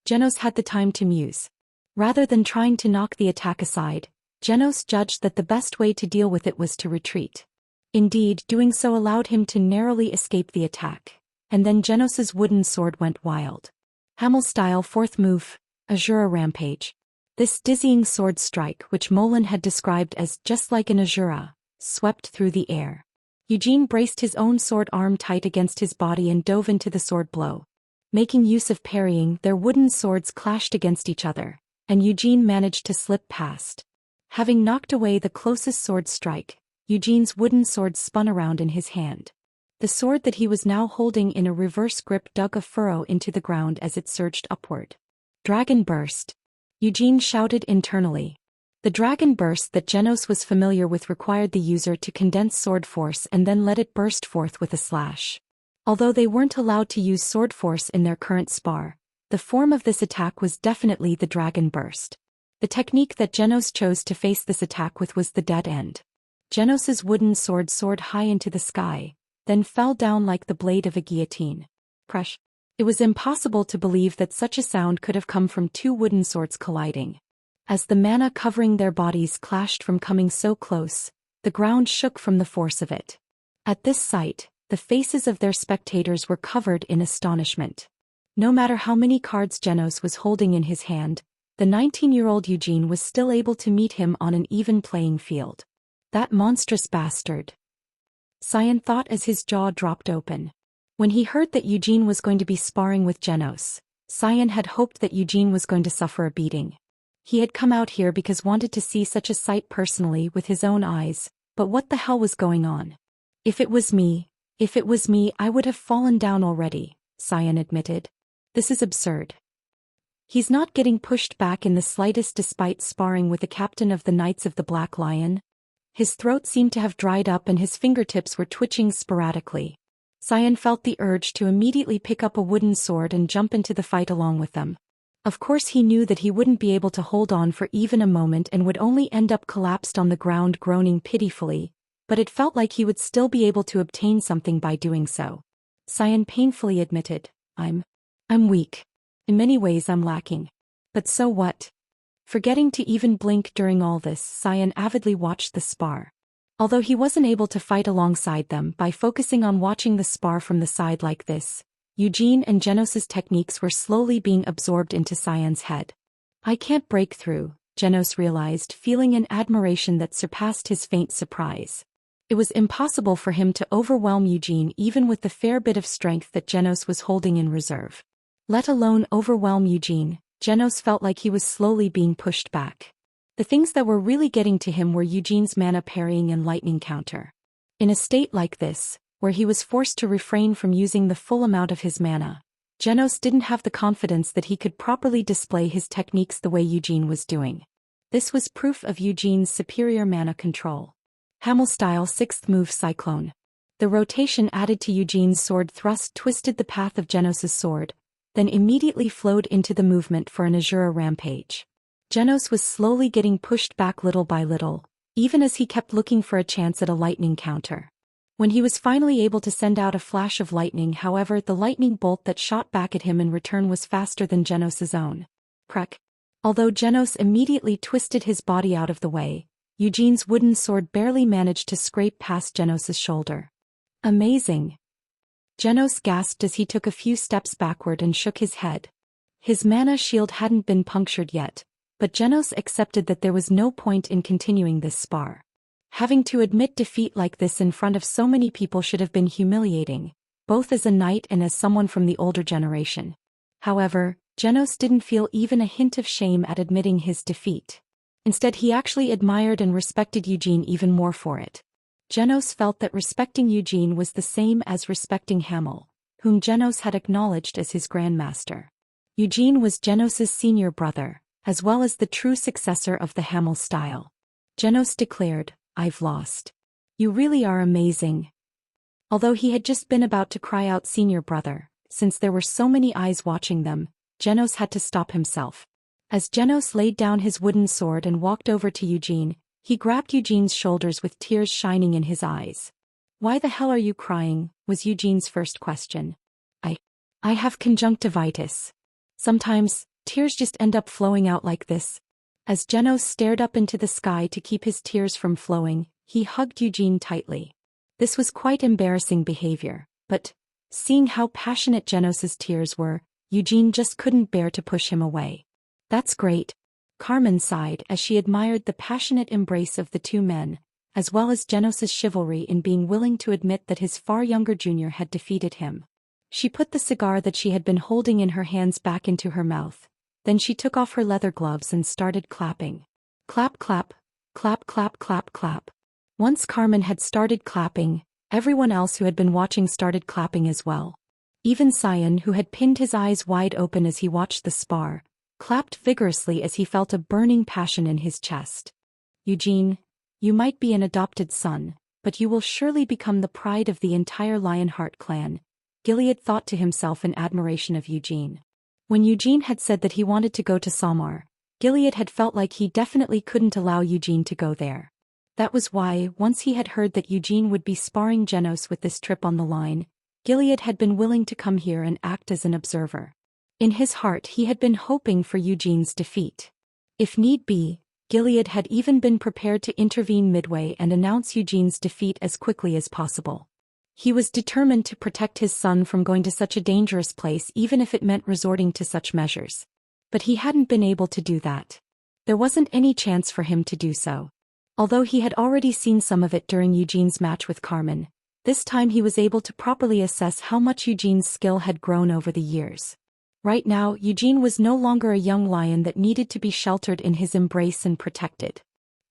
Speaker 1: Genos had the time to muse. Rather than trying to knock the attack aside, Genos judged that the best way to deal with it was to retreat. Indeed, doing so allowed him to narrowly escape the attack, and then Genos's wooden sword went wild. Hamel-style fourth move, Azura Rampage. This dizzying sword strike, which Molan had described as just like an Azura, swept through the air. Eugene braced his own sword arm tight against his body and dove into the sword blow. Making use of parrying, their wooden swords clashed against each other, and Eugene managed to slip past. Having knocked away the closest sword strike, Eugene's wooden sword spun around in his hand. The sword that he was now holding in a reverse grip dug a furrow into the ground as it surged upward. Dragon Burst. Eugene shouted internally. The Dragon Burst that Genos was familiar with required the user to condense sword force and then let it burst forth with a slash. Although they weren't allowed to use sword force in their current spar, the form of this attack was definitely the Dragon Burst. The technique that Genos chose to face this attack with was the dead end. Genos's wooden sword soared high into the sky, then fell down like the blade of a guillotine. Crush. It was impossible to believe that such a sound could have come from two wooden swords colliding. As the mana covering their bodies clashed from coming so close, the ground shook from the force of it. At this sight, the faces of their spectators were covered in astonishment. No matter how many cards Genos was holding in his hand, the 19-year-old Eugene was still able to meet him on an even playing field. That monstrous bastard. Cyan thought as his jaw dropped open. When he heard that Eugene was going to be sparring with Genos, Cyan had hoped that Eugene was going to suffer a beating. He had come out here because wanted to see such a sight personally with his own eyes, but what the hell was going on? If it was me, I would have fallen down already, Cyan admitted. This is absurd. He's not getting pushed back in the slightest despite sparring with the captain of the Knights of the Black Lion. His throat seemed to have dried up and his fingertips were twitching sporadically. Cyan felt the urge to immediately pick up a wooden sword and jump into the fight along with them. Of course he knew that he wouldn't be able to hold on for even a moment and would only end up collapsed on the ground groaning pitifully, but it felt like he would still be able to obtain something by doing so. Cyan painfully admitted, I'm weak. In many ways I'm lacking. But so what? Forgetting to even blink during all this, Cyan avidly watched the spar. Although he wasn't able to fight alongside them by focusing on watching the spar from the side like this, Eugene and Genos's techniques were slowly being absorbed into Cyan's head. I can't break through, Genos realized, feeling an admiration that surpassed his faint surprise. It was impossible for him to overwhelm Eugene even with the fair bit of strength that Genos was holding in reserve. Let alone overwhelm Eugene, Genos felt like he was slowly being pushed back. The things that were really getting to him were Eugene's mana parrying and lightning counter. In a state like this, where he was forced to refrain from using the full amount of his mana, Genos didn't have the confidence that he could properly display his techniques the way Eugene was doing. This was proof of Eugene's superior mana control. Hamel-style 6th move Cyclone. The rotation added to Eugene's sword thrust twisted the path of Genos's sword, then immediately flowed into the movement for an Azura Rampage. Genos was slowly getting pushed back little by little, even as he kept looking for a chance at a lightning counter. When he was finally able to send out a flash of lightning, however, the lightning bolt that shot back at him in return was faster than Genos's own. Crack. Although Genos immediately twisted his body out of the way, Eugene's wooden sword barely managed to scrape past Genos's shoulder. Amazing. Genos gasped as he took a few steps backward and shook his head. His mana shield hadn't been punctured yet, but Genos accepted that there was no point in continuing this spar. Having to admit defeat like this in front of so many people should have been humiliating, both as a knight and as someone from the older generation. However, Genos didn't feel even a hint of shame at admitting his defeat. Instead, he actually admired and respected Eugene even more for it. Genos felt that respecting Eugene was the same as respecting Hamel, whom Genos had acknowledged as his grandmaster. Eugene was Genos's senior brother, as well as the true successor of the Hamel style. Genos declared, "I've lost. You really are amazing." Although he had just been about to cry out senior brother, since there were so many eyes watching them, Genos had to stop himself. As Genos laid down his wooden sword and walked over to Eugene, he grabbed Eugene's shoulders with tears shining in his eyes. "Why the hell are you crying?" was Eugene's first question. I have conjunctivitis. Sometimes, tears just end up flowing out like this." As Genos stared up into the sky to keep his tears from flowing, he hugged Eugene tightly. This was quite embarrassing behavior, but, seeing how passionate Genos's tears were, Eugene just couldn't bear to push him away. "That's great." Carmen sighed as she admired the passionate embrace of the two men, as well as Genos's chivalry in being willing to admit that his far younger junior had defeated him. She put the cigar that she had been holding in her hands back into her mouth. Then she took off her leather gloves and started clapping. Clap, clap, clap, clap, clap, clap. Once Carmen had started clapping, everyone else who had been watching started clapping as well. Even Cyan, who had pinned his eyes wide open as he watched the spar, clapped vigorously as he felt a burning passion in his chest. "Eugene, you might be an adopted son, but you will surely become the pride of the entire Lionheart clan," Gilead thought to himself in admiration of Eugene. When Eugene had said that he wanted to go to Samar, Gilead had felt like he definitely couldn't allow Eugene to go there. That was why, once he had heard that Eugene would be sparring Genos with this trip on the line, Gilead had been willing to come here and act as an observer. In his heart he had been hoping for Eugene's defeat. If need be, Gilead had even been prepared to intervene midway and announce Eugene's defeat as quickly as possible. He was determined to protect his son from going to such a dangerous place even if it meant resorting to such measures. But he hadn't been able to do that. There wasn't any chance for him to do so. Although he had already seen some of it during Eugene's match with Carmen, this time he was able to properly assess how much Eugene's skill had grown over the years. Right now, Eugene was no longer a young lion that needed to be sheltered in his embrace and protected.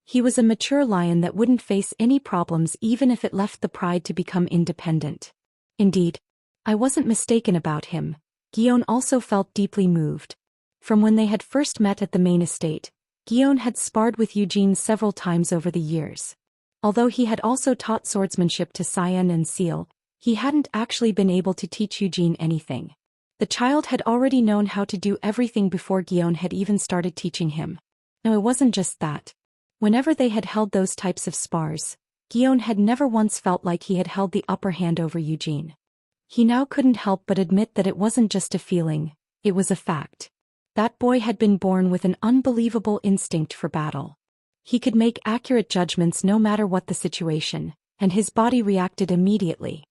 Speaker 1: He was a mature lion that wouldn't face any problems even if it left the pride to become independent. Indeed, I wasn't mistaken about him. Guillaume also felt deeply moved. From when they had first met at the main estate, Guillaume had sparred with Eugene several times over the years. Although he had also taught swordsmanship to Cyan and Seal, he hadn't actually been able to teach Eugene anything. The child had already known how to do everything before Guillaume had even started teaching him. No, it wasn't just that. Whenever they had held those types of spars, Guillaume had never once felt like he had held the upper hand over Eugene. He now couldn't help but admit that it wasn't just a feeling, it was a fact. That boy had been born with an unbelievable instinct for battle. He could make accurate judgments no matter what the situation, and his body reacted immediately.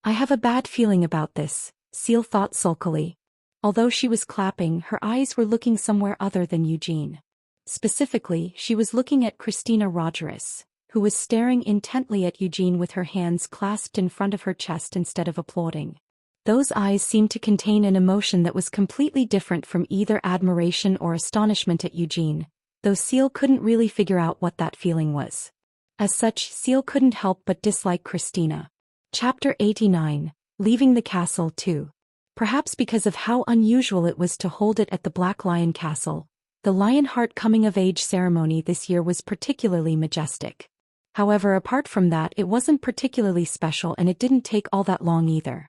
Speaker 1: "I have a bad feeling about this," Seal thought sulkily. Although she was clapping, her eyes were looking somewhere other than Eugene. Specifically, she was looking at Christina Rogeris, who was staring intently at Eugene with her hands clasped in front of her chest instead of applauding. Those eyes seemed to contain an emotion that was completely different from either admiration or astonishment at Eugene, though Seal couldn't really figure out what that feeling was. As such, Seal couldn't help but dislike Christina. Chapter 89, Leaving the Castle 2. Perhaps because of how unusual it was to hold it at the Black Lion Castle, the Lionheart coming-of-age ceremony this year was particularly majestic. However, apart from that, it wasn't particularly special and it didn't take all that long either.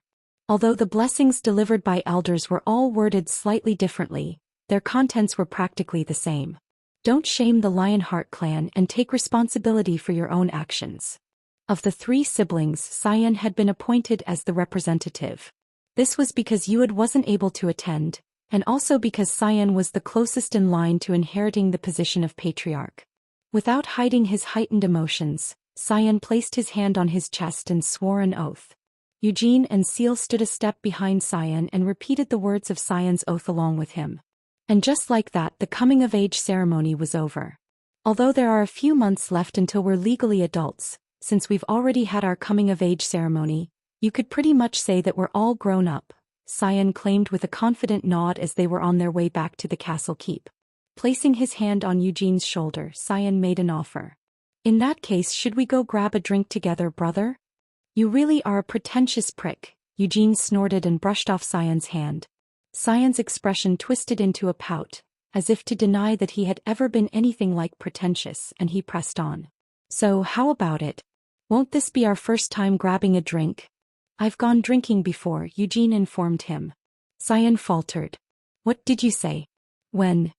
Speaker 1: Although the blessings delivered by elders were all worded slightly differently, their contents were practically the same. Don't shame the Lionheart clan and take responsibility for your own actions. Of the three siblings, Cyan had been appointed as the representative. This was because Uad wasn't able to attend, and also because Cyan was the closest in line to inheriting the position of patriarch. Without hiding his heightened emotions, Cyan placed his hand on his chest and swore an oath. Eugene and Seal stood a step behind Cyan and repeated the words of Cyan's oath along with him. And just like that, the coming-of-age ceremony was over. Although there are a few months left until we're legally adults, since we've already had our coming-of-age ceremony, you could pretty much say that we're all grown up, Cyan claimed with a confident nod as they were on their way back to the castle keep. Placing his hand on Eugene's shoulder, Cyan made an offer. In that case, should we go grab a drink together, brother? You really are a pretentious prick, Eugene snorted and brushed off Cyan's hand. Cyan's expression twisted into a pout, as if to deny that he had ever been anything like pretentious, and he pressed on. So how about it? Won't this be our first time grabbing a drink? I've gone drinking before, Eugene informed him. Cyan faltered. What did you say? When?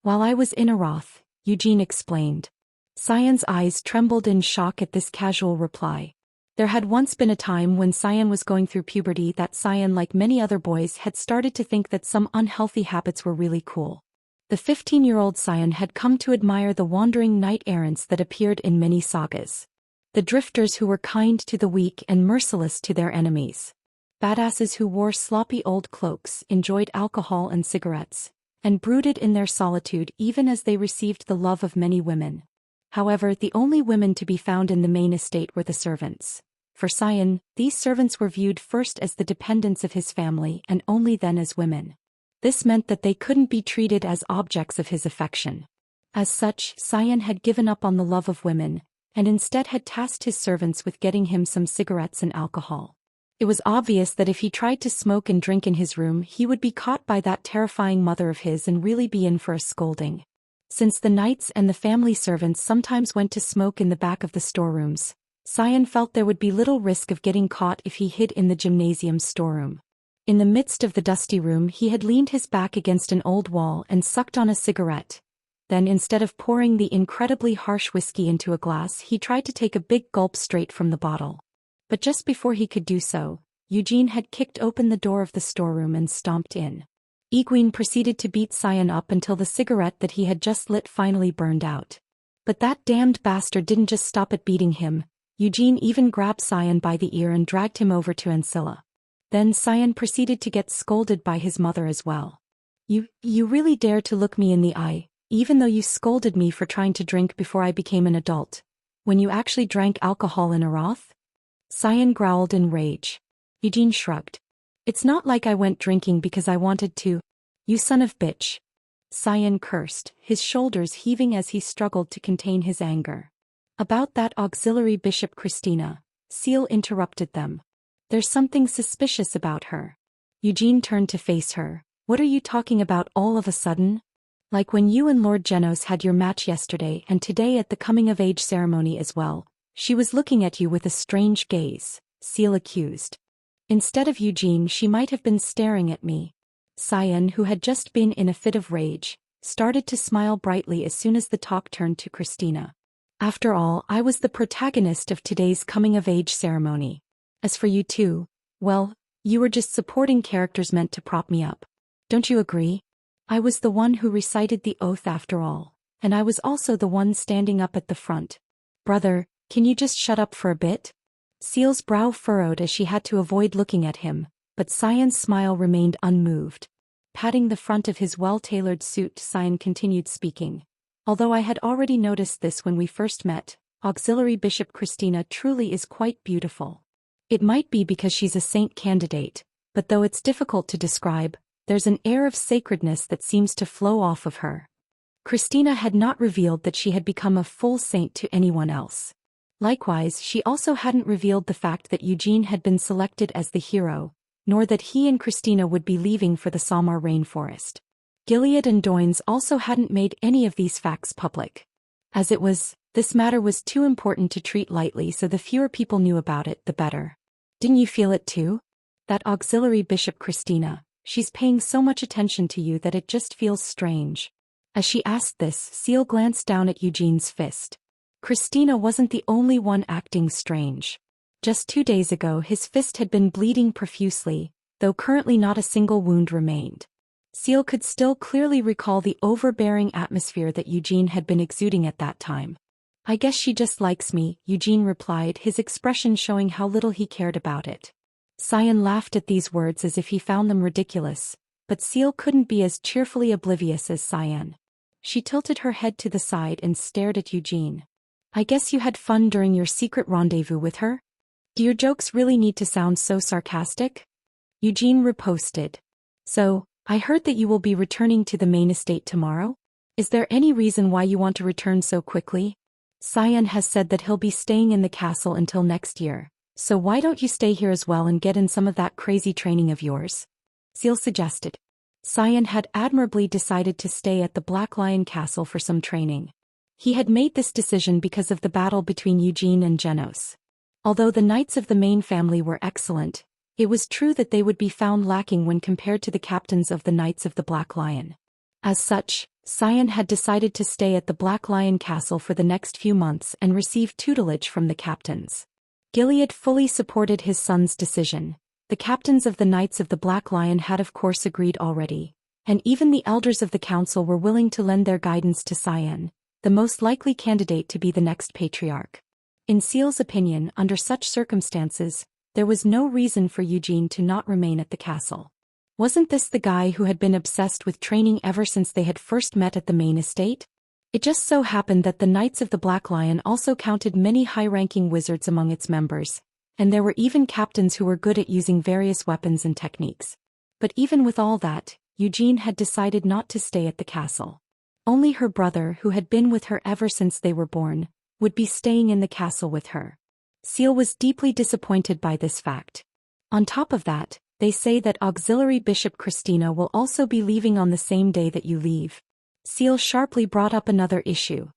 Speaker 1: While I was in Aroth, Eugene explained. Cyan's eyes trembled in shock at this casual reply. There had once been a time when Cyan was going through puberty that Cyan, like many other boys, had started to think that some unhealthy habits were really cool. The 15-year-old Cyan had come to admire the wandering knight-errants that appeared in many sagas. The drifters who were kind to the weak and merciless to their enemies. Badasses who wore sloppy old cloaks, enjoyed alcohol and cigarettes, and brooded in their solitude even as they received the love of many women. However, the only women to be found in the main estate were the servants. For Cyan, these servants were viewed first as the dependents of his family and only then as women. This meant that they couldn't be treated as objects of his affection. As such, Cyan had given up on the love of women, and instead had tasked his servants with getting him some cigarettes and alcohol. It was obvious that if he tried to smoke and drink in his room, he would be caught by that terrifying mother of his and really be in for a scolding. Since the knights and the family servants sometimes went to smoke in the back of the storerooms, Cyan felt there would be little risk of getting caught if he hid in the gymnasium's storeroom. In the midst of the dusty room, he had leaned his back against an old wall and sucked on a cigarette. Then, instead of pouring the incredibly harsh whiskey into a glass, he tried to take a big gulp straight from the bottle. But just before he could do so, Eugene had kicked open the door of the storeroom and stomped in. Egwene proceeded to beat Cyan up until the cigarette that he had just lit finally burned out. But that damned bastard didn't just stop at beating him. Eugene even grabbed Cyan by the ear and dragged him over to Ancilla. Then Cyan proceeded to get scolded by his mother as well. You really dare to look me in the eye, even though you scolded me for trying to drink before I became an adult, when you actually drank alcohol in Aroth? Cyan growled in rage. Eugene shrugged. It's not like I went drinking because I wanted to. You son of bitch. Cyan cursed, his shoulders heaving as he struggled to contain his anger. About that auxiliary Bishop Christina, Seal interrupted them. There's something suspicious about her. Eugene turned to face her. What are you talking about all of a sudden? Like when you and Lord Genos had your match yesterday and today at the coming-of-age ceremony as well. She was looking at you with a strange gaze, Seal accused. Instead of Eugene, she might have been staring at me. Cyan, who had just been in a fit of rage, started to smile brightly as soon as the talk turned to Christina. After all, I was the protagonist of today's coming-of-age ceremony. As for you two, well, you were just supporting characters meant to prop me up. Don't you agree? I was the one who recited the oath after all, and I was also the one standing up at the front. Brother, can you just shut up for a bit? Seal's brow furrowed as she had to avoid looking at him, but Cyan's smile remained unmoved. Patting the front of his well-tailored suit, Cyan continued speaking. Although I had already noticed this when we first met, Auxiliary Bishop Christina truly is quite beautiful. It might be because she's a saint candidate, but though it's difficult to describe, there's an air of sacredness that seems to flow off of her. Christina had not revealed that she had become a full saint to anyone else. Likewise, she also hadn't revealed the fact that Eugene had been selected as the hero, nor that he and Christina would be leaving for the Samar rainforest. Gilead and Doynes also hadn't made any of these facts public. As it was, this matter was too important to treat lightly, so the fewer people knew about it, the better. Didn't you feel it too? That auxiliary Bishop Christina, she's paying so much attention to you that it just feels strange. As she asked this, Seal glanced down at Eugene's fist. Christina wasn't the only one acting strange. Just 2 days ago his fist had been bleeding profusely, though currently not a single wound remained. Seal could still clearly recall the overbearing atmosphere that Eugene had been exuding at that time. I guess she just likes me, Eugene replied, his expression showing how little he cared about it. Cyan laughed at these words as if he found them ridiculous, but Seal couldn't be as cheerfully oblivious as Cyan. She tilted her head to the side and stared at Eugene. I guess you had fun during your secret rendezvous with her? Do your jokes really need to sound so sarcastic? Eugene riposted. So, I heard that you will be returning to the main estate tomorrow? Is there any reason why you want to return so quickly? Cyan has said that he'll be staying in the castle until next year, so why don't you stay here as well and get in some of that crazy training of yours? Seal suggested. Cyan had admirably decided to stay at the Black Lion Castle for some training. He had made this decision because of the battle between Eugene and Genos. Although the knights of the main family were excellent, it was true that they would be found lacking when compared to the captains of the Knights of the Black Lion. As such, Cyan had decided to stay at the Black Lion Castle for the next few months and receive tutelage from the captains. Gilead fully supported his son's decision. The captains of the Knights of the Black Lion had of course agreed already, and even the elders of the council were willing to lend their guidance to Cyan, the most likely candidate to be the next patriarch. In Seal's opinion, under such circumstances, there was no reason for Eugene to not remain at the castle. Wasn't this the guy who had been obsessed with training ever since they had first met at the main estate? It just so happened that the Knights of the Black Lion also counted many high-ranking wizards among its members, and there were even captains who were good at using various weapons and techniques. But even with all that, Eugene had decided not to stay at the castle. Only her brother, who had been with her ever since they were born, would be staying in the castle with her. Seal was deeply disappointed by this fact. On top of that, they say that Auxiliary Bishop Christina will also be leaving on the same day that you leave. Seal sharply brought up another issue.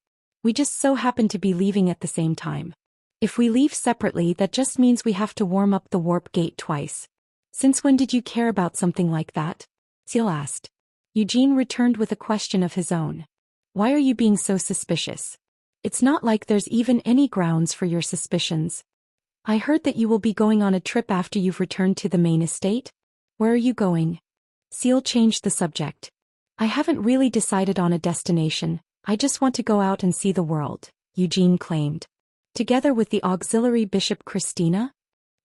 Speaker 1: We just so happen to be leaving at the same time. If we leave separately, that just means we have to warm up the warp gate twice. Since when did you care about something like that? Seal asked. Eugene returned with a question of his own. Why are you being so suspicious? It's not like there's even any grounds for your suspicions. I heard that you will be going on a trip after you've returned to the main estate. Where are you going? Seal changed the subject. I haven't really decided on a destination, I just want to go out and see the world, Eugene claimed. Together with the auxiliary Bishop Christina?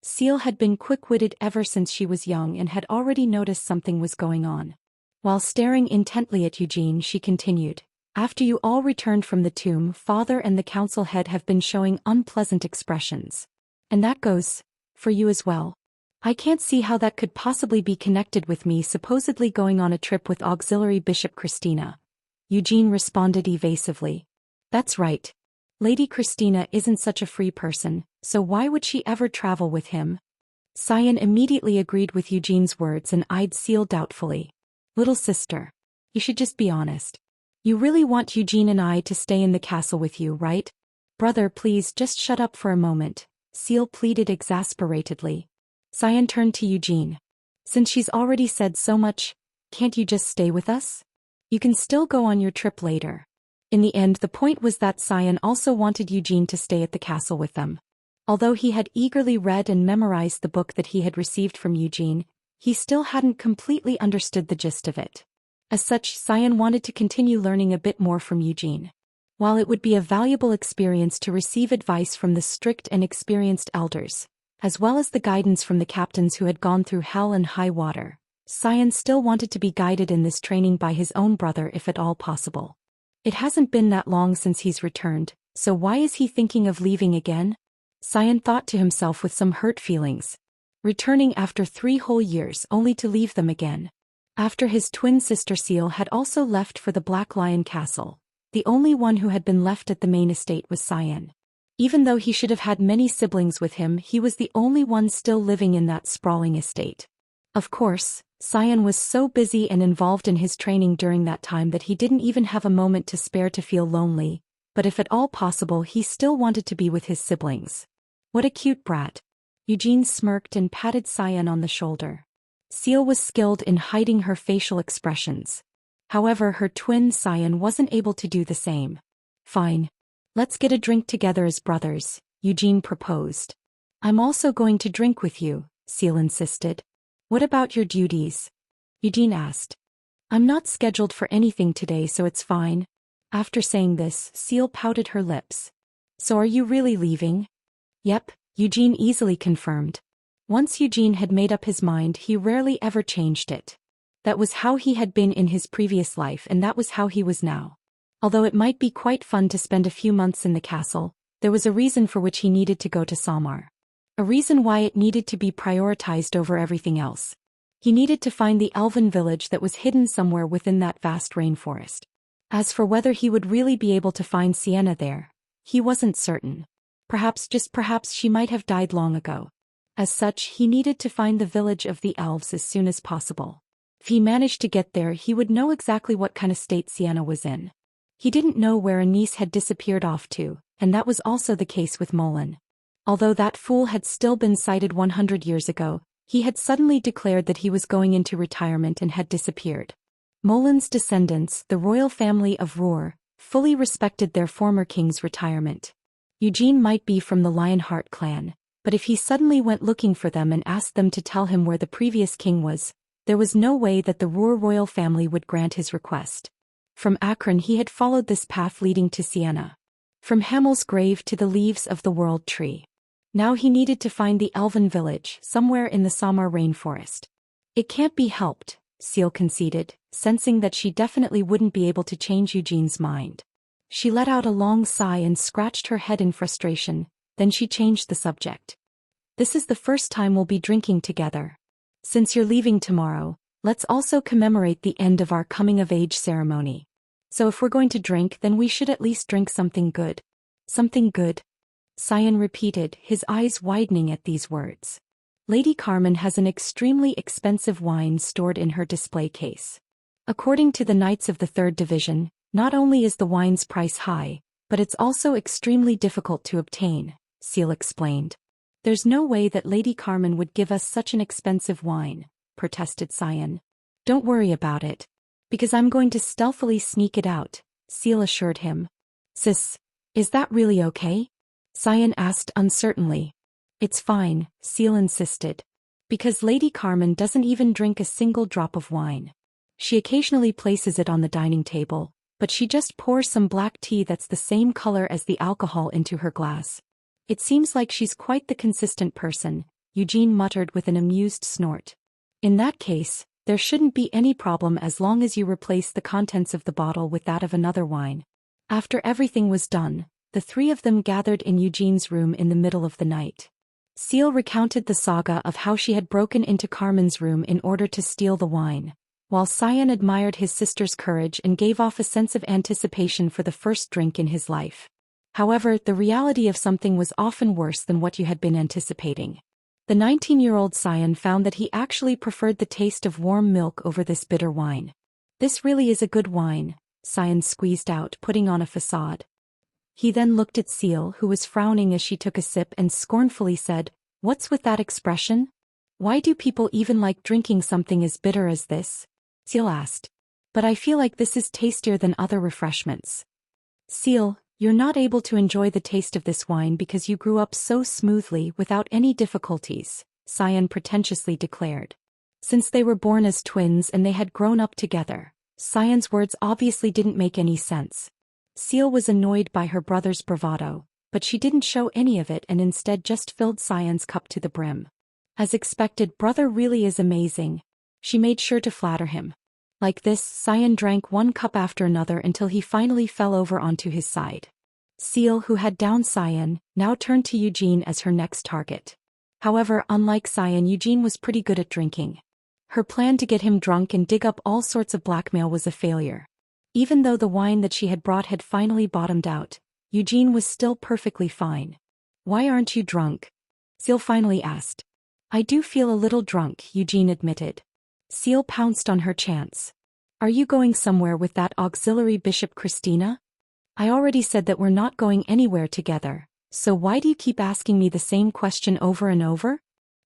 Speaker 1: Seal had been quick-witted ever since she was young and had already noticed something was going on. While staring intently at Eugene, she continued, after you all returned from the tomb, Father and the council head have been showing unpleasant expressions. And that goes for you as well. I can't see how that could possibly be connected with me supposedly going on a trip with auxiliary Bishop Christina. Eugene responded evasively. That's right. Lady Christina isn't such a free person, so why would she ever travel with him? Cyan immediately agreed with Eugene's words and eyed Seal doubtfully. Little sister, you should just be honest. You really want Eugene and I to stay in the castle with you, right? Brother, please just shut up for a moment, Seal pleaded exasperatedly. Cyan turned to Eugene. Since she's already said so much, can't you just stay with us? You can still go on your trip later. In the end, the point was that Cyan also wanted Eugene to stay at the castle with them. Although he had eagerly read and memorized the book that he had received from Eugene, he still hadn't completely understood the gist of it. As such, Cyan wanted to continue learning a bit more from Eugene. While it would be a valuable experience to receive advice from the strict and experienced elders, as well as the guidance from the captains who had gone through hell and high water, Cyan still wanted to be guided in this training by his own brother if at all possible. It hasn't been that long since he's returned, so why is he thinking of leaving again? Cyan thought to himself with some hurt feelings. Returning after 3 whole years only to leave them again. After his twin sister Seal had also left for the Black Lion Castle, the only one who had been left at the main estate was Cyan. Even though he should have had many siblings with him, he was the only one still living in that sprawling estate. Of course, Cyan was so busy and involved in his training during that time that he didn't even have a moment to spare to feel lonely, but if at all possible he still wanted to be with his siblings. What a cute brat. Eugene smirked and patted Cyan on the shoulder. Seal was skilled in hiding her facial expressions. However, her twin Cyan wasn't able to do the same. Fine. Let's get a drink together as brothers, Eugene proposed. I'm also going to drink with you, Seal insisted. What about your duties? Eugene asked. I'm not scheduled for anything today, so it's fine. After saying this, Seal pouted her lips. So are you really leaving? Yep, Eugene easily confirmed. Once Eugene had made up his mind, he rarely ever changed it. That was how he had been in his previous life, and that was how he was now. Although it might be quite fun to spend a few months in the castle, there was a reason for which he needed to go to Samar. A reason why it needed to be prioritized over everything else. He needed to find the elven village that was hidden somewhere within that vast rainforest. As for whether he would really be able to find Sienna there, he wasn't certain. Perhaps, just perhaps, she might have died long ago. As such, he needed to find the village of the elves as soon as possible. If he managed to get there, he would know exactly what kind of state Sienna was in. He didn't know where Anise had disappeared off to, and that was also the case with Molan. Although that fool had still been sighted 100 years ago, he had suddenly declared that he was going into retirement and had disappeared. Molan's descendants, the royal family of Roer, fully respected their former king's retirement. Eugene might be from the Lionheart clan, but if he suddenly went looking for them and asked them to tell him where the previous king was, there was no way that the Roer royal family would grant his request. From Akron he had followed this path leading to Sienna. From Hamel's grave to the leaves of the world tree. Now he needed to find the elven village, somewhere in the Samar rainforest. It can't be helped, Seal conceded, sensing that she definitely wouldn't be able to change Eugene's mind. She let out a long sigh and scratched her head in frustration, then she changed the subject. This is the first time we'll be drinking together. Since you're leaving tomorrow, let's also commemorate the end of our coming-of-age ceremony. So if we're going to drink, then we should at least drink something good. Something good? Cyan repeated, his eyes widening at these words. Lady Carmen has an extremely expensive wine stored in her display case. According to the Knights of the Third Division, not only is the wine's price high, but it's also extremely difficult to obtain, Seal explained. There's no way that Lady Carmen would give us such an expensive wine, protested Cyan. Don't worry about it. Because I'm going to stealthily sneak it out, Seal assured him. Sis, is that really okay? Cyan asked uncertainly. It's fine, Seal insisted. Because Lady Carmen doesn't even drink a single drop of wine. She occasionally places it on the dining table, but she just pours some black tea that's the same color as the alcohol into her glass. It seems like she's quite the consistent person, Eugene muttered with an amused snort. In that case, there shouldn't be any problem as long as you replace the contents of the bottle with that of another wine. After everything was done, the three of them gathered in Eugene's room in the middle of the night. Seal recounted the saga of how she had broken into Carmen's room in order to steal the wine, while Cyan admired his sister's courage and gave off a sense of anticipation for the first drink in his life. However, the reality of something was often worse than what you had been anticipating. The 19-year-old Cyan found that he actually preferred the taste of warm milk over this bitter wine. This really is a good wine, Cyan squeezed out, putting on a facade. He then looked at Seal, who was frowning as she took a sip, and scornfully said, "What's with that expression? Why do people even like drinking something as bitter as this?" Seal asked. "But I feel like this is tastier than other refreshments." Seal, you're not able to enjoy the taste of this wine because you grew up so smoothly without any difficulties, Cyan pretentiously declared. Since they were born as twins and they had grown up together, Cyan's words obviously didn't make any sense. Seal was annoyed by her brother's bravado, but she didn't show any of it and instead just filled Cyan's cup to the brim. As expected, brother really is amazing. She made sure to flatter him. Like this, Cyan drank one cup after another until he finally fell over onto his side. Seal, who had downed Cyan, now turned to Eugene as her next target. However, unlike Cyan, Eugene was pretty good at drinking. Her plan to get him drunk and dig up all sorts of blackmail was a failure. Even though the wine that she had brought had finally bottomed out, Eugene was still perfectly fine. "Why aren't you drunk?" Seal finally asked. "I do feel a little drunk," Eugene admitted. Seal pounced on her chance. "Are you going somewhere with that auxiliary Bishop Christina?" "I already said that we're not going anywhere together, so why do you keep asking me the same question over and over?"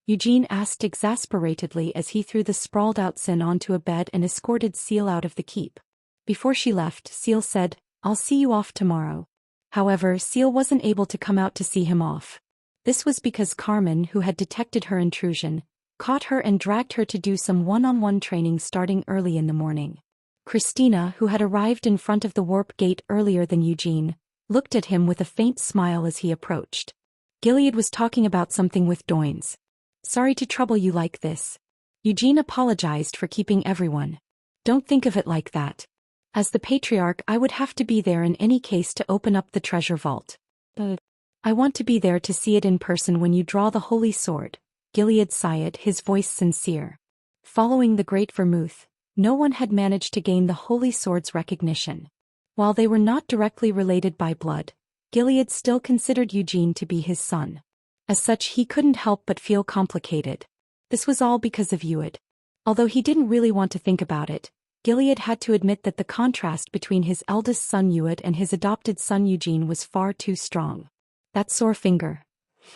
Speaker 1: Eugene asked exasperatedly as he threw the sprawled-out Sin onto a bed and escorted Seal out of the keep. Before she left, Seal said, "I'll see you off tomorrow." However, Seal wasn't able to come out to see him off. This was because Carmen, who had detected her intrusion, caught her and dragged her to do some one-on-one training starting early in the morning. Christina, who had arrived in front of the warp gate earlier than Eugene, looked at him with a faint smile as he approached. "Gilead was talking about something with Doynes. Sorry to trouble you like this." Eugene apologized for keeping everyone. Don't think of it like that. As the patriarch, I would have to be there in any case to open up the treasure vault. But I want to be there to see it in person when you draw the holy sword. Gilead sighed, his voice sincere. Following the Great Vermouth, no one had managed to gain the holy sword's recognition. While they were not directly related by blood, Gilead still considered Eugene to be his son. As such, he couldn't help but feel complicated. This was all because of Eud. Although he didn't really want to think about it, Gilead had to admit that the contrast between his eldest son Eud and his adopted son Eugene was far too strong. That sore finger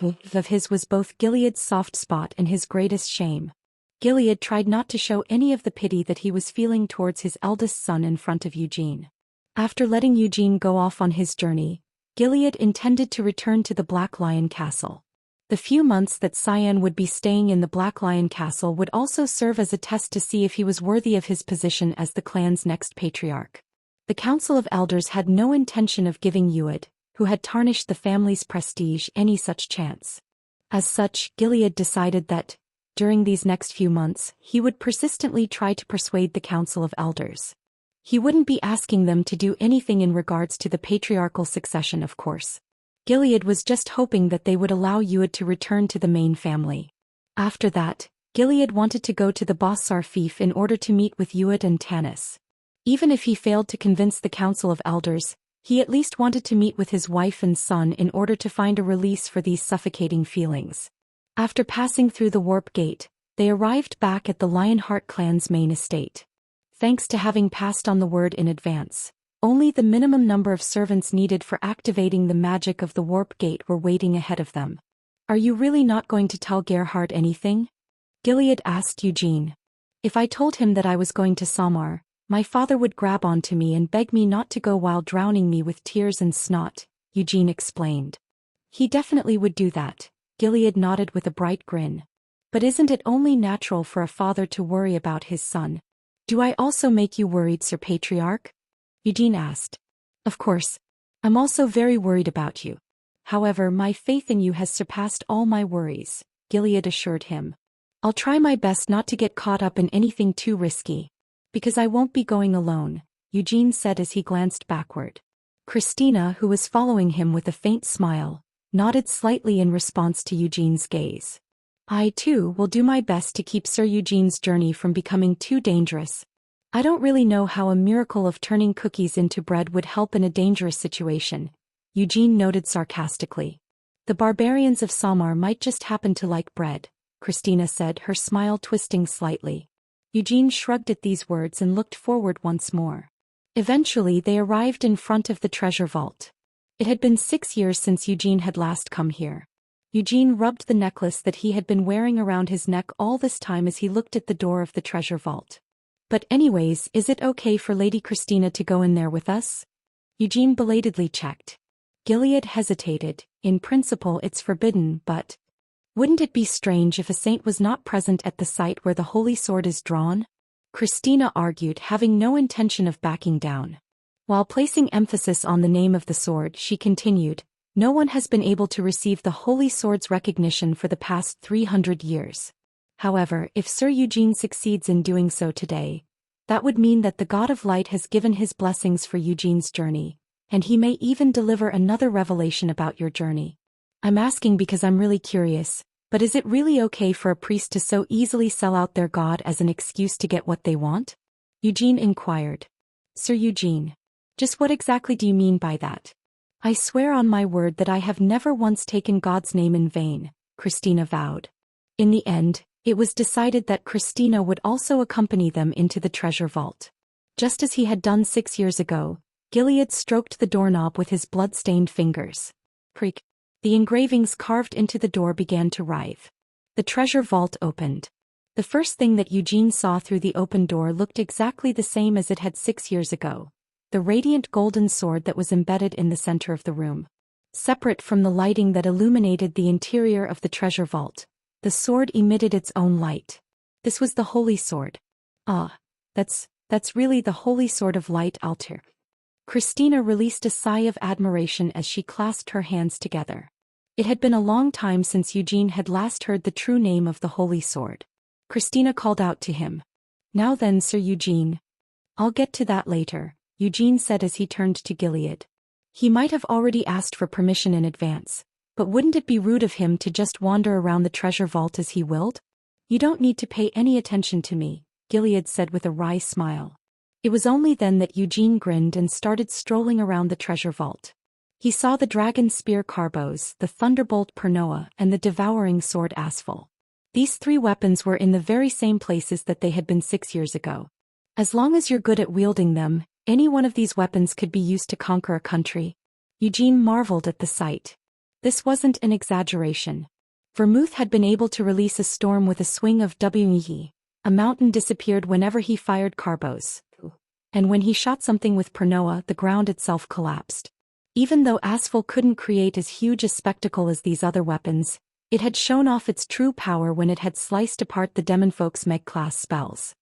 Speaker 1: of his was both Gilead's soft spot and his greatest shame. Gilead tried not to show any of the pity that he was feeling towards his eldest son in front of Eugene. After letting Eugene go off on his journey, Gilead intended to return to the Black Lion Castle. The few months that Cyan would be staying in the Black Lion Castle would also serve as a test to see if he was worthy of his position as the clan's next patriarch. The Council of Elders had no intention of giving Eud, who had tarnished the family's prestige, any such chance. As such, Gilead decided that, during these next few months, he would persistently try to persuade the Council of Elders. He wouldn't be asking them to do anything in regards to the patriarchal succession, of course. Gilead was just hoping that they would allow Eud to return to the main family. After that, Gilead wanted to go to the Bossar fief in order to meet with Eud and Tanis. Even if he failed to convince the Council of Elders, he at least wanted to meet with his wife and son in order to find a release for these suffocating feelings. After passing through the warp gate, they arrived back at the Lionheart clan's main estate. Thanks to having passed on the word in advance, only the minimum number of servants needed for activating the magic of the warp gate were waiting ahead of them. Are you really not going to tell Gerhard anything? Gilead asked Eugene. If I told him that I was going to Samar, my father would grab onto me and beg me not to go while drowning me with tears and snot, Eugene explained. He definitely would do that, Gilead nodded with a bright grin. But isn't it only natural for a father to worry about his son? Do I also make you worried, Sir Patriarch? Eugene asked. Of course. I'm also very worried about you. However, my faith in you has surpassed all my worries, Gilead assured him. I'll try my best not to get caught up in anything too risky. Because I won't be going alone, Eugene said as he glanced backward. Christina, who was following him with a faint smile, nodded slightly in response to Eugene's gaze. I, too, will do my best to keep Sir Eugene's journey from becoming too dangerous. I don't really know how a miracle of turning cookies into bread would help in a dangerous situation, Eugene noted sarcastically. The barbarians of Samar might just happen to like bread, Christina said, her smile twisting slightly. Eugene shrugged at these words and looked forward once more. Eventually they arrived in front of the treasure vault. It had been 6 years since Eugene had last come here. Eugene rubbed the necklace that he had been wearing around his neck all this time as he looked at the door of the treasure vault. But anyways, is it okay for Lady Christina to go in there with us? Eugene belatedly checked. Gilead hesitated. In principle it's forbidden, but wouldn't it be strange if a saint was not present at the site where the holy sword is drawn? Christina argued, having no intention of backing down. While placing emphasis on the name of the sword, she continued, no one has been able to receive the holy sword's recognition for the past 300 years. However, if Sir Eugene succeeds in doing so today, that would mean that the God of Light has given his blessings for Eugene's journey, and he may even deliver another revelation about your journey. I'm asking because I'm really curious, but is it really okay for a priest to so easily sell out their God as an excuse to get what they want? Eugene inquired. Sir Eugene, just what exactly do you mean by that? I swear on my word that I have never once taken God's name in vain, Christina vowed. In the end, it was decided that Christina would also accompany them into the treasure vault. Just as he had done 6 years ago, Gilead stroked the doorknob with his blood-stained fingers. Creak. The engravings carved into the door began to writhe. The treasure vault opened. The first thing that Eugene saw through the open door looked exactly the same as it had 6 years ago. The radiant golden sword that was embedded in the center of the room. Separate from the lighting that illuminated the interior of the treasure vault, the sword emitted its own light. This was the holy sword. Ah, that's really the holy sword of light, Alter. Christina released a sigh of admiration as she clasped her hands together. It had been a long time since Eugene had last heard the true name of the holy sword. Christina called out to him. Now then, Sir Eugene. I'll get to that later, Eugene said as he turned to Gilead. He might have already asked for permission in advance, but wouldn't it be rude of him to just wander around the treasure vault as he willed? You don't need to pay any attention to me, Gilead said with a wry smile. It was only then that Eugene grinned and started strolling around the treasure vault. He saw the dragon spear Carbos, the thunderbolt Pernoa, and the devouring sword Asphal. These 3 weapons were in the very same places that they had been 6 years ago. As long as you're good at wielding them, any one of these weapons could be used to conquer a country. Eugene marveled at the sight. This wasn't an exaggeration. Vermouth had been able to release a storm with a swing of WE. A mountain disappeared whenever he fired Carbos. And when he shot something with Pernoa, the ground itself collapsed. Even though Asphal couldn't create as huge a spectacle as these other weapons, it had shown off its true power when it had sliced apart the Demonfolk's Meg-class spells.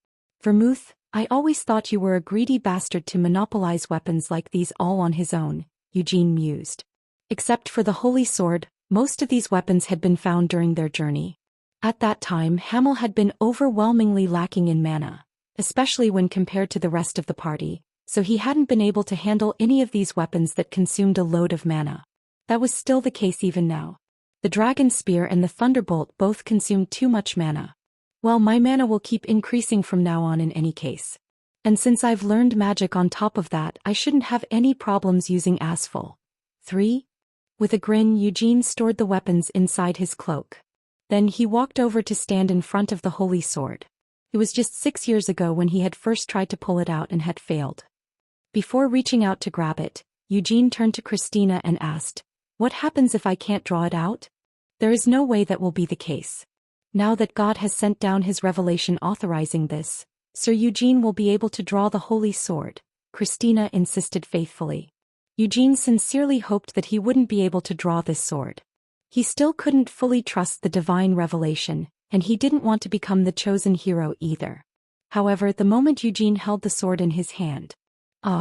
Speaker 1: Vermouth, I always thought you were a greedy bastard to monopolize weapons like these all on his own, Eugene mused. Except for the Holy Sword, most of these weapons had been found during their journey. At that time, Hamel had been overwhelmingly lacking in mana, especially when compared to the rest of the party, so he hadn't been able to handle any of these weapons that consumed a load of mana. That was still the case even now. The Dragon Spear and the Thunderbolt both consumed too much mana. Well, my mana will keep increasing from now on in any case. And since I've learned magic on top of that, I shouldn't have any problems using Asphal. 3. With a grin, Eugene stored the weapons inside his cloak. Then he walked over to stand in front of the Holy Sword. It was just 6 years ago when he had first tried to pull it out and had failed. Before reaching out to grab it, Eugene turned to Christina and asked, "What happens if I can't draw it out?" There is no way that will be the case. Now that God has sent down his revelation authorizing this, Sir Eugene will be able to draw the Holy Sword, Christina insisted faithfully. Eugene sincerely hoped that he wouldn't be able to draw this sword. He still couldn't fully trust the divine revelation, and he didn't want to become the chosen hero either. However, the moment Eugene held the sword in his hand,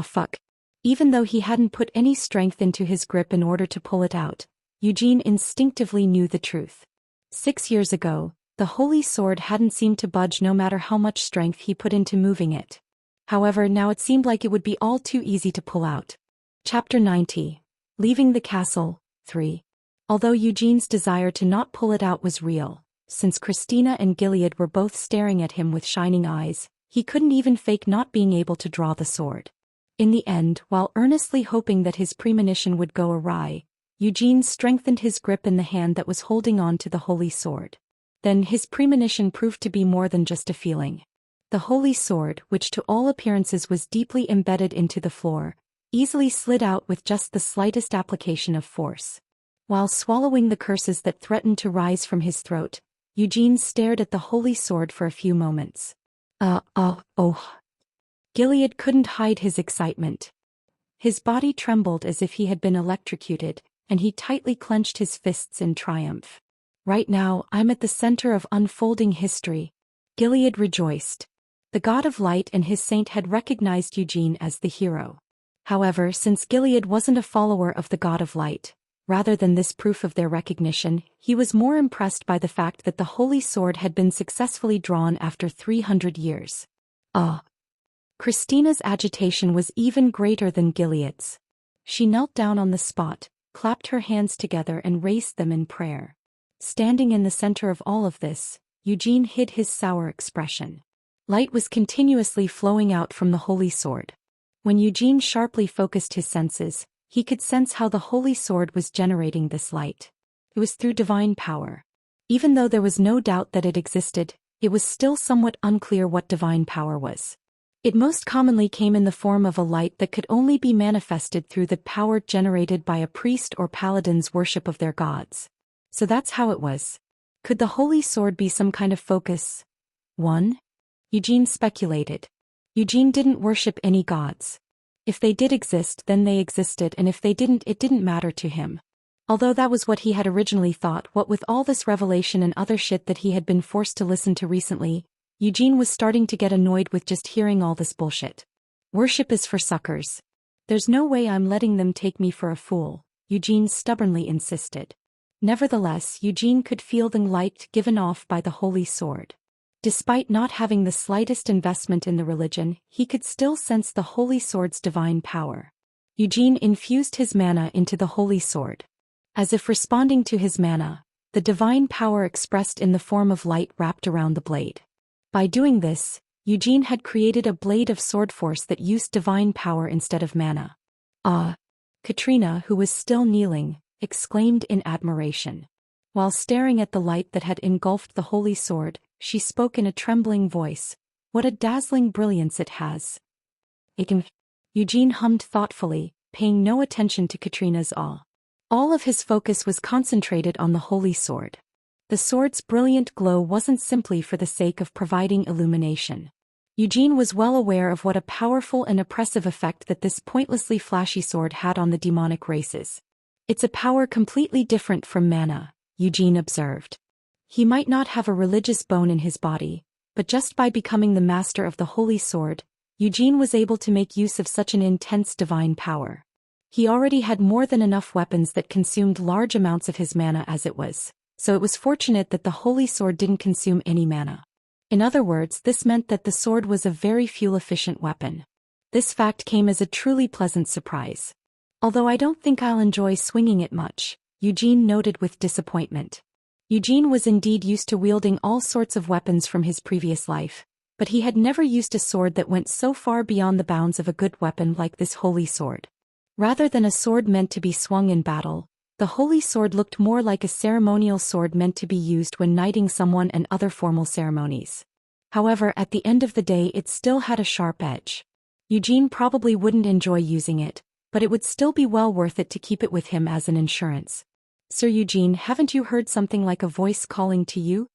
Speaker 1: fuck. Even though he hadn't put any strength into his grip in order to pull it out, Eugene instinctively knew the truth. 6 years ago, the Holy Sword hadn't seemed to budge no matter how much strength he put into moving it. However, now it seemed like it would be all too easy to pull out. Chapter 90. Leaving the Castle, 3. Although Eugene's desire to not pull it out was real, since Christina and Gilead were both staring at him with shining eyes, he couldn't even fake not being able to draw the sword. In the end, while earnestly hoping that his premonition would go awry, Eugene strengthened his grip in the hand that was holding on to the Holy Sword. Then his premonition proved to be more than just a feeling. The Holy Sword, which to all appearances was deeply embedded into the floor, easily slid out with just the slightest application of force. While swallowing the curses that threatened to rise from his throat, Eugene stared at the Holy Sword for a few moments. Gilead couldn't hide his excitement. His body trembled as if he had been electrocuted, and he tightly clenched his fists in triumph. Right now, I'm at the center of unfolding history. Gilead rejoiced. The god of light and his saint had recognized Eugene as the hero. However, since Gilead wasn't a follower of the god of light, rather than this proof of their recognition, he was more impressed by the fact that the Holy Sword had been successfully drawn after 300 years. Christina's agitation was even greater than Gilead's. She knelt down on the spot, clapped her hands together and raised them in prayer. Standing in the center of all of this, Eugene hid his sour expression. Light was continuously flowing out from the Holy Sword. When Eugene sharply focused his senses, he could sense how the Holy Sword was generating this light. It was through divine power. Even though there was no doubt that it existed, it was still somewhat unclear what divine power was. It most commonly came in the form of a light that could only be manifested through the power generated by a priest or paladin's worship of their gods. So that's how it was. Could the Holy Sword be some kind of focus? 1. Eugene speculated. Eugene didn't worship any gods. If they did exist, then they existed, and if they didn't, it didn't matter to him. Although that was what he had originally thought, what with all this revelation and other shit that he had been forced to listen to recently, Eugene was starting to get annoyed with just hearing all this bullshit. Worship is for suckers. There's no way I'm letting them take me for a fool, Eugene stubbornly insisted. Nevertheless, Eugene could feel the light given off by the Holy Sword. Despite not having the slightest investment in the religion, he could still sense the Holy Sword's divine power. Eugene infused his mana into the Holy Sword. As if responding to his mana, the divine power expressed in the form of light wrapped around the blade. By doing this, Eugene had created a blade of sword force that used divine power instead of mana. Ah! Katrina, who was still kneeling, exclaimed in admiration. While staring at the light that had engulfed the Holy Sword, she spoke in a trembling voice. "What a dazzling brilliance it has." Eugene hummed thoughtfully, paying no attention to Katrina's awe. All of his focus was concentrated on the Holy Sword. The sword's brilliant glow wasn't simply for the sake of providing illumination. Eugene was well aware of what a powerful and oppressive effect that this pointlessly flashy sword had on the demonic races. "It's a power completely different from mana," Eugene observed. He might not have a religious bone in his body, but just by becoming the master of the Holy Sword, Eugene was able to make use of such an intense divine power. He already had more than enough weapons that consumed large amounts of his mana as it was, so it was fortunate that the Holy Sword didn't consume any mana. In other words, this meant that the sword was a very fuel-efficient weapon. This fact came as a truly pleasant surprise. "Although I don't think I'll enjoy swinging it much," Eugene noted with disappointment. Eugene was indeed used to wielding all sorts of weapons from his previous life, but he had never used a sword that went so far beyond the bounds of a good weapon like this Holy Sword. Rather than a sword meant to be swung in battle, the Holy Sword looked more like a ceremonial sword meant to be used when knighting someone and other formal ceremonies. However, at the end of the day it still had a sharp edge. Eugene probably wouldn't enjoy using it, but it would still be well worth it to keep it with him as an insurance. "Sir Eugene, haven't you heard something like a voice calling to you?"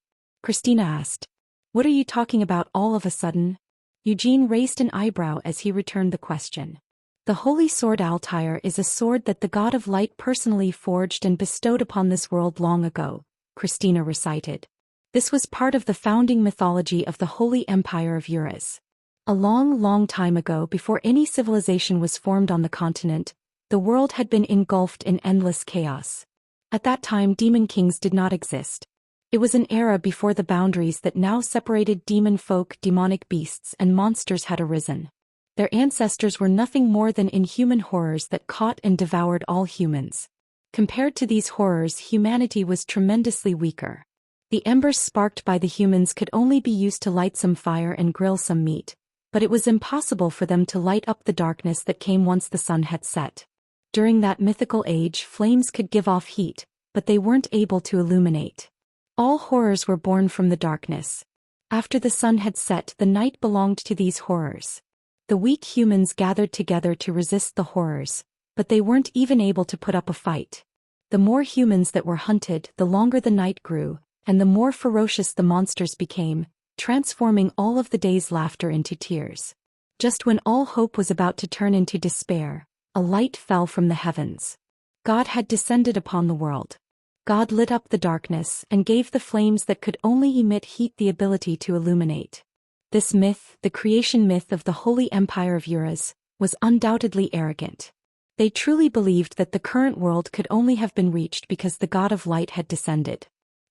Speaker 1: Christina asked. "What are you talking about all of a sudden?" Eugene raised an eyebrow as he returned the question. "The Holy Sword Altair is a sword that the God of Light personally forged and bestowed upon this world long ago," Christina recited. "This was part of the founding mythology of the Holy Empire of Eurus. A long, long time ago, before any civilization was formed on the continent, the world had been engulfed in endless chaos. At that time demon kings did not exist. It was an era before the boundaries that now separated demon folk, demonic beasts, and monsters had arisen. Their ancestors were nothing more than inhuman horrors that caught and devoured all humans. Compared to these horrors, humanity was tremendously weaker. The embers sparked by the humans could only be used to light some fire and grill some meat, but it was impossible for them to light up the darkness that came once the sun had set. During that mythical age, flames could give off heat, but they weren't able to illuminate. All horrors were born from the darkness. After the sun had set, the night belonged to these horrors. The weak humans gathered together to resist the horrors, but they weren't even able to put up a fight. The more humans that were hunted, the longer the night grew, and the more ferocious the monsters became, transforming all of the day's laughter into tears. Just when all hope was about to turn into despair, a light fell from the heavens. God had descended upon the world. God lit up the darkness and gave the flames that could only emit heat the ability to illuminate. This myth, the creation myth of the Holy Empire of Eurus, was undoubtedly arrogant. They truly believed that the current world could only have been reached because the God of Light had descended.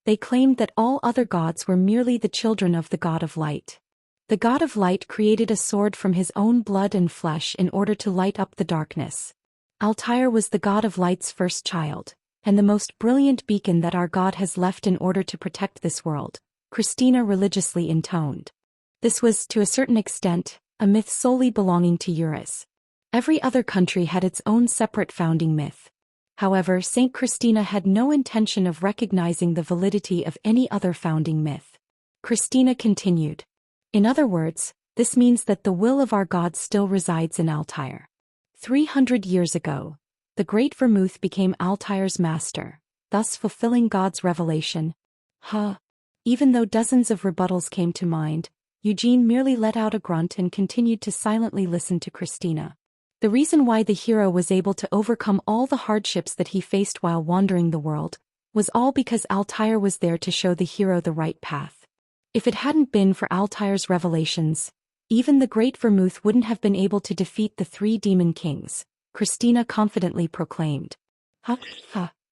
Speaker 1: They claimed that all other gods were merely the children of the God of Light. The God of Light created a sword from his own blood and flesh in order to light up the darkness. Altair was the God of Light's first child, and the most brilliant beacon that our God has left in order to protect this world, Christina religiously intoned. This was, to a certain extent, a myth solely belonging to Eurus. Every other country had its own separate founding myth. However, Saint Christina had no intention of recognizing the validity of any other founding myth. Christina continued. "In other words, this means that the will of our God still resides in Altair. 300 years ago, the Great Vermouth became Altair's master, thus fulfilling God's revelation." Even though dozens of rebuttals came to mind, Eugene merely let out a grunt and continued to silently listen to Christina. The reason why the hero was able to overcome all the hardships that he faced while wandering the world was all because Altair was there to show the hero the right path. If it hadn't been for Altair's revelations, even the Great Vermouth wouldn't have been able to defeat the 3 demon kings, Christina confidently proclaimed.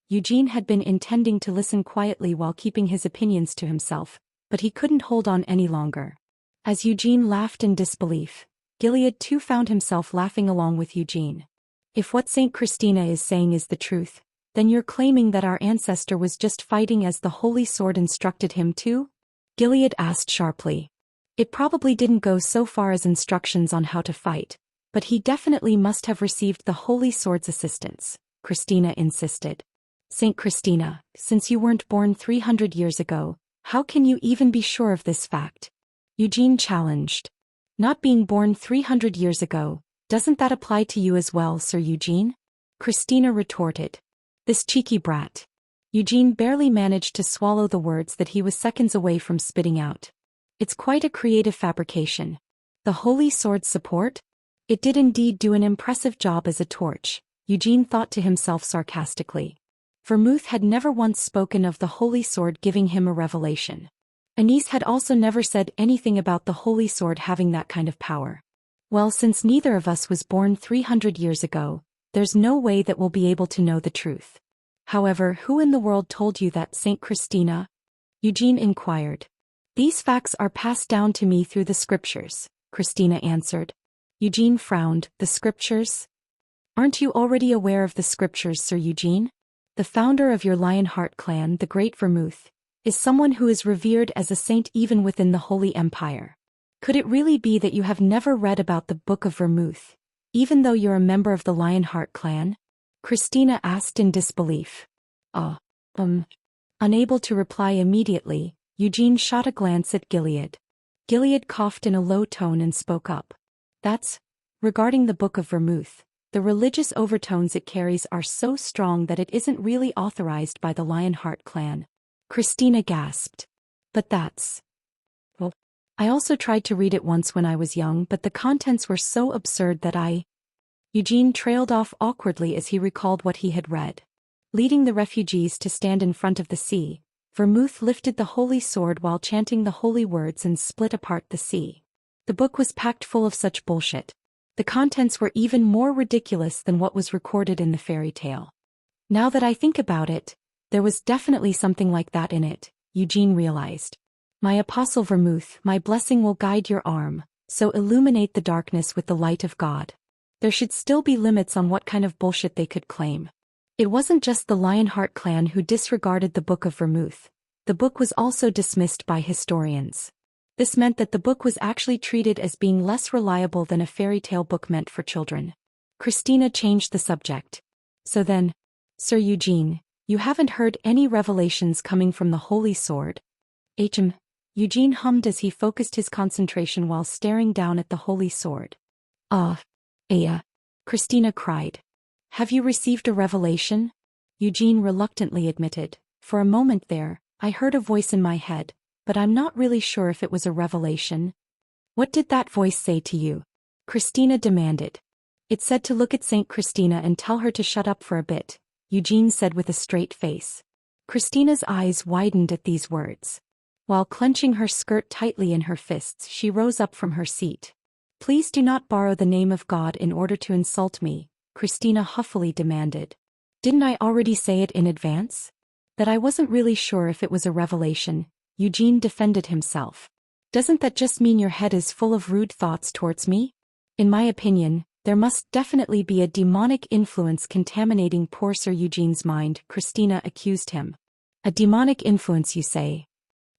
Speaker 1: Eugene had been intending to listen quietly while keeping his opinions to himself, but he couldn't hold on any longer. As Eugene laughed in disbelief, Gilead too found himself laughing along with Eugene. If what Saint Christina is saying is the truth, then you're claiming that our ancestor was just fighting as the holy sword instructed him to? Gilead asked sharply. It probably didn't go so far as instructions on how to fight, but he definitely must have received the holy sword's assistance, Christina insisted. Saint Christina, since you weren't born 300 years ago, how can you even be sure of this fact? Eugene challenged. Not being born 300 years ago, doesn't that apply to you as well, Sir Eugene? Christina retorted. This cheeky brat. Eugene barely managed to swallow the words that he was seconds away from spitting out. It's quite a creative fabrication. The holy sword's support? It did indeed do an impressive job as a torch, Eugene thought to himself sarcastically. Vermouth had never once spoken of the holy sword giving him a revelation. Anise had also never said anything about the holy sword having that kind of power. Well, since neither of us was born 300 years ago, there's no way that we'll be able to know the truth. However, who in the world told you that, Saint Christina? Eugene inquired. These facts are passed down to me through the scriptures, Christina answered. Eugene frowned. The scriptures? Aren't you already aware of the scriptures, Sir Eugene? The founder of your Lionheart clan, the Great Vermouth, is someone who is revered as a saint even within the Holy Empire. Could it really be that you have never read about the Book of Vermouth, even though you're a member of the Lionheart clan? Christina asked in disbelief. Unable to reply immediately, Eugene shot a glance at Gilead. Gilead coughed in a low tone and spoke up. That's, regarding the Book of Vermouth, the religious overtones it carries are so strong that it isn't really authorized by the Lionheart clan. Christina gasped. But that's... Well, I also tried to read it once when I was young, but the contents were so absurd that Eugene trailed off awkwardly as he recalled what he had read. Leading the refugees to stand in front of the sea, Vermouth lifted the holy sword while chanting the holy words and split apart the sea. The book was packed full of such bullshit. The contents were even more ridiculous than what was recorded in the fairy tale. Now that I think about it, there was definitely something like that in it, Eugene realized. My apostle Vermouth, my blessing will guide your arm, so illuminate the darkness with the light of God. There should still be limits on what kind of bullshit they could claim. It wasn't just the Lionheart clan who disregarded the Book of Vermouth. The book was also dismissed by historians. This meant that the book was actually treated as being less reliable than a fairy tale book meant for children. Christina changed the subject. So then, Sir Eugene, you haven't heard any revelations coming from the Holy Sword? Eugene hummed as he focused his concentration while staring down at the Holy Sword. Christina cried. Have you received a revelation? Eugene reluctantly admitted. For a moment there, I heard a voice in my head, but I'm not really sure if it was a revelation. What did that voice say to you? Christina demanded. It said to look at Saint Christina and tell her to shut up for a bit, Eugene said with a straight face. Christina's eyes widened at these words. While clenching her skirt tightly in her fists, she rose up from her seat. Please do not borrow the name of God in order to insult me, Christina huffily demanded. Didn't I already say it in advance? That I wasn't really sure if it was a revelation, Eugene defended himself. Doesn't that just mean your head is full of rude thoughts towards me? In my opinion, there must definitely be a demonic influence contaminating poor Sir Eugene's mind, Christina accused him. A demonic influence, you say?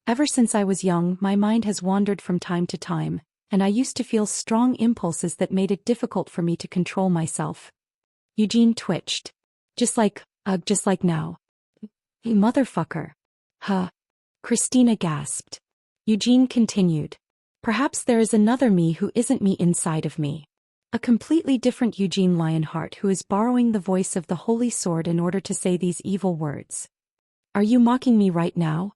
Speaker 1: Ever since I was young, my mind has wandered from time to time, and I used to feel strong impulses that made it difficult for me to control myself. Eugene twitched. Just like now. Hey, motherfucker. Huh. Christina gasped. Eugene continued. Perhaps there is another me who isn't me inside of me. A completely different Eugene Lionheart who is borrowing the voice of the Holy Sword in order to say these evil words. Are you mocking me right now?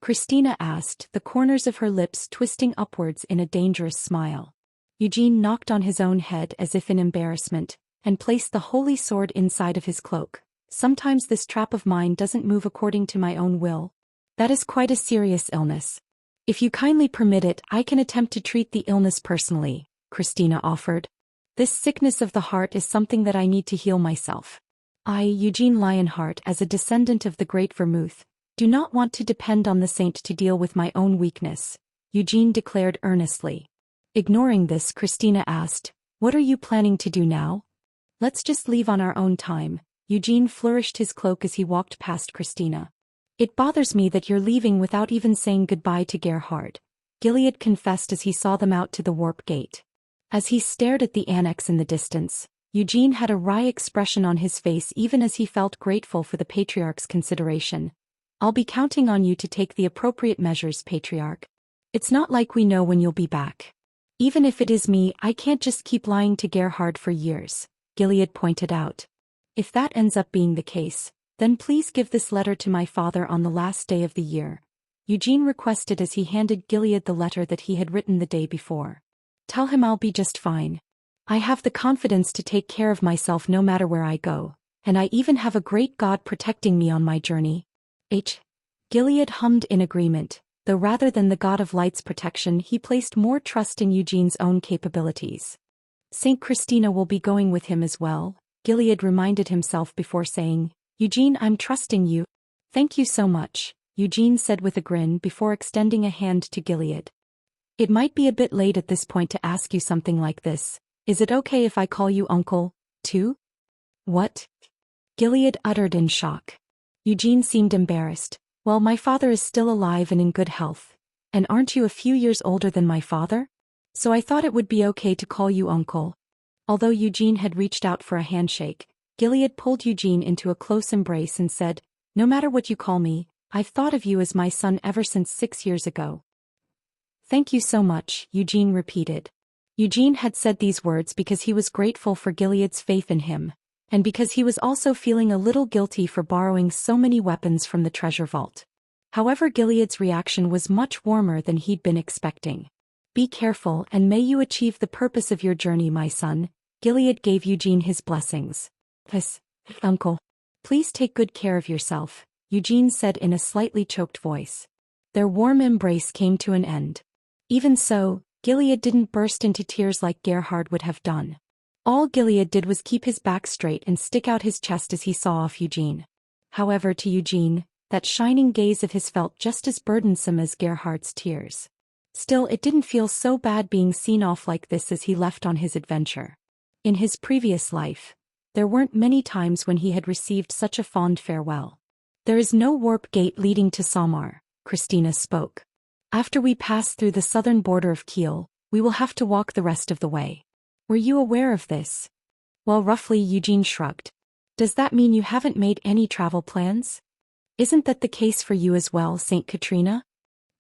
Speaker 1: Christina asked, the corners of her lips twisting upwards in a dangerous smile. Eugene knocked on his own head as if in embarrassment, and placed the Holy Sword inside of his cloak. Sometimes this trap of mine doesn't move according to my own will. That is quite a serious illness. If you kindly permit it, I can attempt to treat the illness personally, Christina offered. This sickness of the heart is something that I need to heal myself. I, Eugene Lionheart, as a descendant of the Great Vermouth, Do not want to depend on the saint to deal with my own weakness, Eugene declared earnestly. Ignoring this, Christina asked, what are you planning to do now? Let's just leave on our own time. Eugene flourished his cloak as he walked past Christina. It bothers me that you're leaving without even saying goodbye to Gerhard, Gilead confessed as he saw them out to the warp gate. As he stared at the annex in the distance, Eugene had a wry expression on his face even as he felt grateful for the patriarch's consideration. I'll be counting on you to take the appropriate measures, patriarch. It's not like we know when you'll be back. Even if it is me, I can't just keep lying to Gerhard for years, Gilead pointed out. If that ends up being the case, then please give this letter to my father on the last day of the year, Eugene requested as he handed Gilead the letter that he had written the day before. Tell him I'll be just fine. I have the confidence to take care of myself no matter where I go, and I even have a great God protecting me on my journey. Gilead hummed in agreement, though rather than the God of Light's protection he placed more trust in Eugene's own capabilities. Saint Christina will be going with him as well, Gilead reminded himself before saying, Eugene, I'm trusting you. Thank you so much, Eugene said with a grin before extending a hand to Gilead. It might be a bit late at this point to ask you something like this. Is it okay if I call you uncle, too? What? Gilead uttered in shock. Eugene seemed embarrassed. Well, my father is still alive and in good health. And aren't you a few years older than my father? So I thought it would be okay to call you uncle. Although Eugene had reached out for a handshake, Gilead pulled Eugene into a close embrace and said, no matter what you call me, I've thought of you as my son ever since 6 years ago. Thank you so much, Eugene repeated. Eugene had said these words because he was grateful for Gilead's faith in him, and because he was also feeling a little guilty for borrowing so many weapons from the treasure vault. However, Gilead's reaction was much warmer than he'd been expecting. Be careful and may you achieve the purpose of your journey, my son. Gilead gave Eugene his blessings. Yes, uncle. Please take good care of yourself, Eugene said in a slightly choked voice. Their warm embrace came to an end. Even so, Gilead didn't burst into tears like Gerhard would have done. All Gilead did was keep his back straight and stick out his chest as he saw off Eugene. However, to Eugene, that shining gaze of his felt just as burdensome as Gerhard's tears. Still, it didn't feel so bad being seen off like this as he left on his adventure. In his previous life, there weren't many times when he had received such a fond farewell. There is no warp gate leading to Samar, Christina spoke. After we pass through the southern border of Kiel, we will have to walk the rest of the way. Were you aware of this? Well, roughly, Eugene shrugged. Does that mean you haven't made any travel plans? Isn't that the case for you as well, Saint Katrina?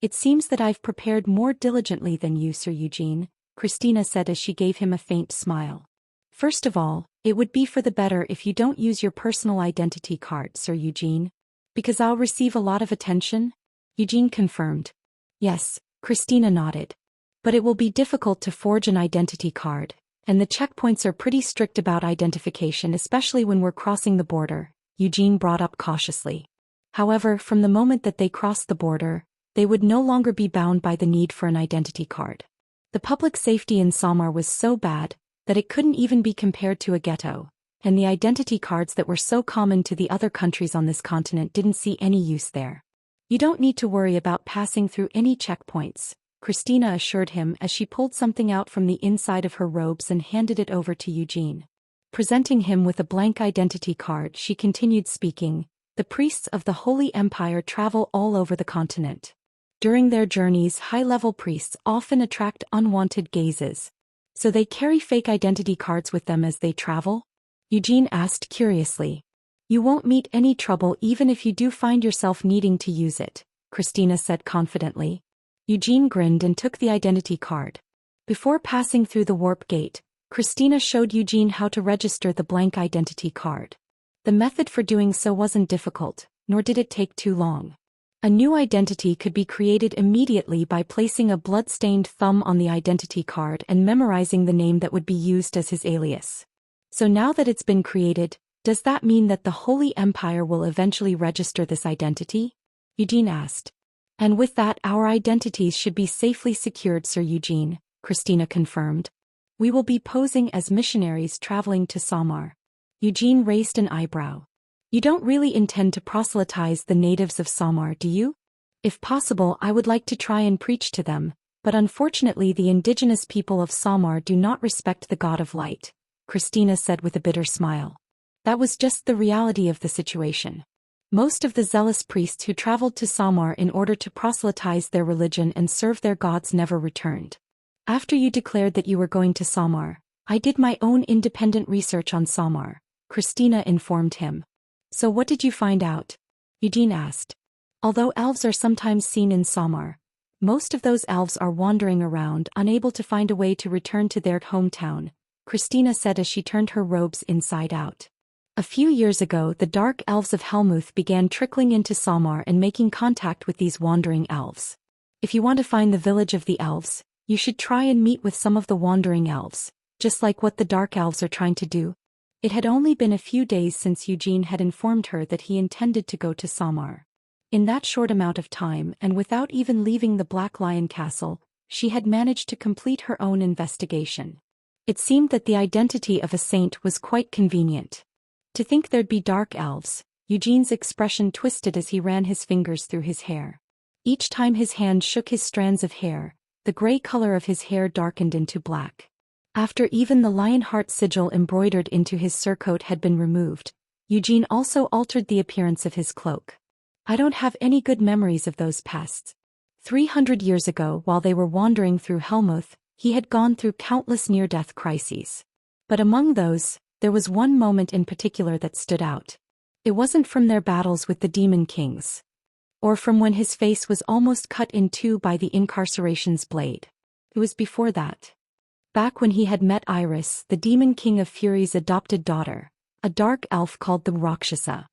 Speaker 1: It seems that I've prepared more diligently than you, Sir Eugene, Christina said as she gave him a faint smile. First of all, it would be for the better if you don't use your personal identity card, Sir Eugene. Because I'll receive a lot of attention? Eugene confirmed. Yes, Christina nodded. But it will be difficult to forge an identity card, and the checkpoints are pretty strict about identification, especially when we're crossing the border, Eugene brought up cautiously. However, from the moment that they crossed the border, they would no longer be bound by the need for an identity card. The public safety in Samar was so bad that it couldn't even be compared to a ghetto, and the identity cards that were so common to the other countries on this continent didn't see any use there. You don't need to worry about passing through any checkpoints, Christina assured him as she pulled something out from the inside of her robes and handed it over to Eugene. Presenting him with a blank identity card, she continued speaking, the priests of the Holy Empire travel all over the continent. During their journeys, high-level priests often attract unwanted gazes. So they carry fake identity cards with them as they travel? Eugene asked curiously. You won't meet any trouble even if you do find yourself needing to use it, Christina said confidently. Eugene grinned and took the identity card. Before passing through the warp gate, Christina showed Eugene how to register the blank identity card. The method for doing so wasn't difficult, nor did it take too long. A new identity could be created immediately by placing a blood-stained thumb on the identity card and memorizing the name that would be used as his alias. So now that it's been created, does that mean that the Holy Empire will eventually register this identity? Eugene asked. And with that, our identities should be safely secured, Sir Eugene, Christina confirmed. We will be posing as missionaries traveling to Samar. Eugene raised an eyebrow. You don't really intend to proselytize the natives of Samar, do you? If possible, I would like to try and preach to them, but unfortunately the indigenous people of Samar do not respect the god of light, Christina said with a bitter smile. That was just the reality of the situation. Most of the zealous priests who traveled to Samar in order to proselytize their religion and serve their gods never returned. After you declared that you were going to Samar, I did my own independent research on Samar, Christina informed him. So what did you find out? Eugene asked. Although elves are sometimes seen in Samar, most of those elves are wandering around unable to find a way to return to their hometown, Christina said as she turned her robes inside out. A few years ago the dark elves of Helmuth began trickling into Samar and making contact with these wandering elves. If you want to find the village of the elves, you should try and meet with some of the wandering elves, just like what the dark elves are trying to do. It had only been a few days since Eugene had informed her that he intended to go to Samar. In that short amount of time and without even leaving the Black Lion Castle, she had managed to complete her own investigation. It seemed that the identity of a saint was quite convenient. To think there'd be dark elves, Eugene's expression twisted as he ran his fingers through his hair. Each time his hand shook his strands of hair, the gray color of his hair darkened into black. After even the Lionheart sigil embroidered into his surcoat had been removed, Eugene also altered the appearance of his cloak. I don't have any good memories of those pests. 300 years ago, while they were wandering through Helmuth, he had gone through countless near-death crises. But among those, there was one moment in particular that stood out. It wasn't from their battles with the demon kings, or from when his face was almost cut in two by the incarceration's blade. It was before that. Back when he had met Iris, the demon king of Fury's adopted daughter, a dark elf called the Rakshasa.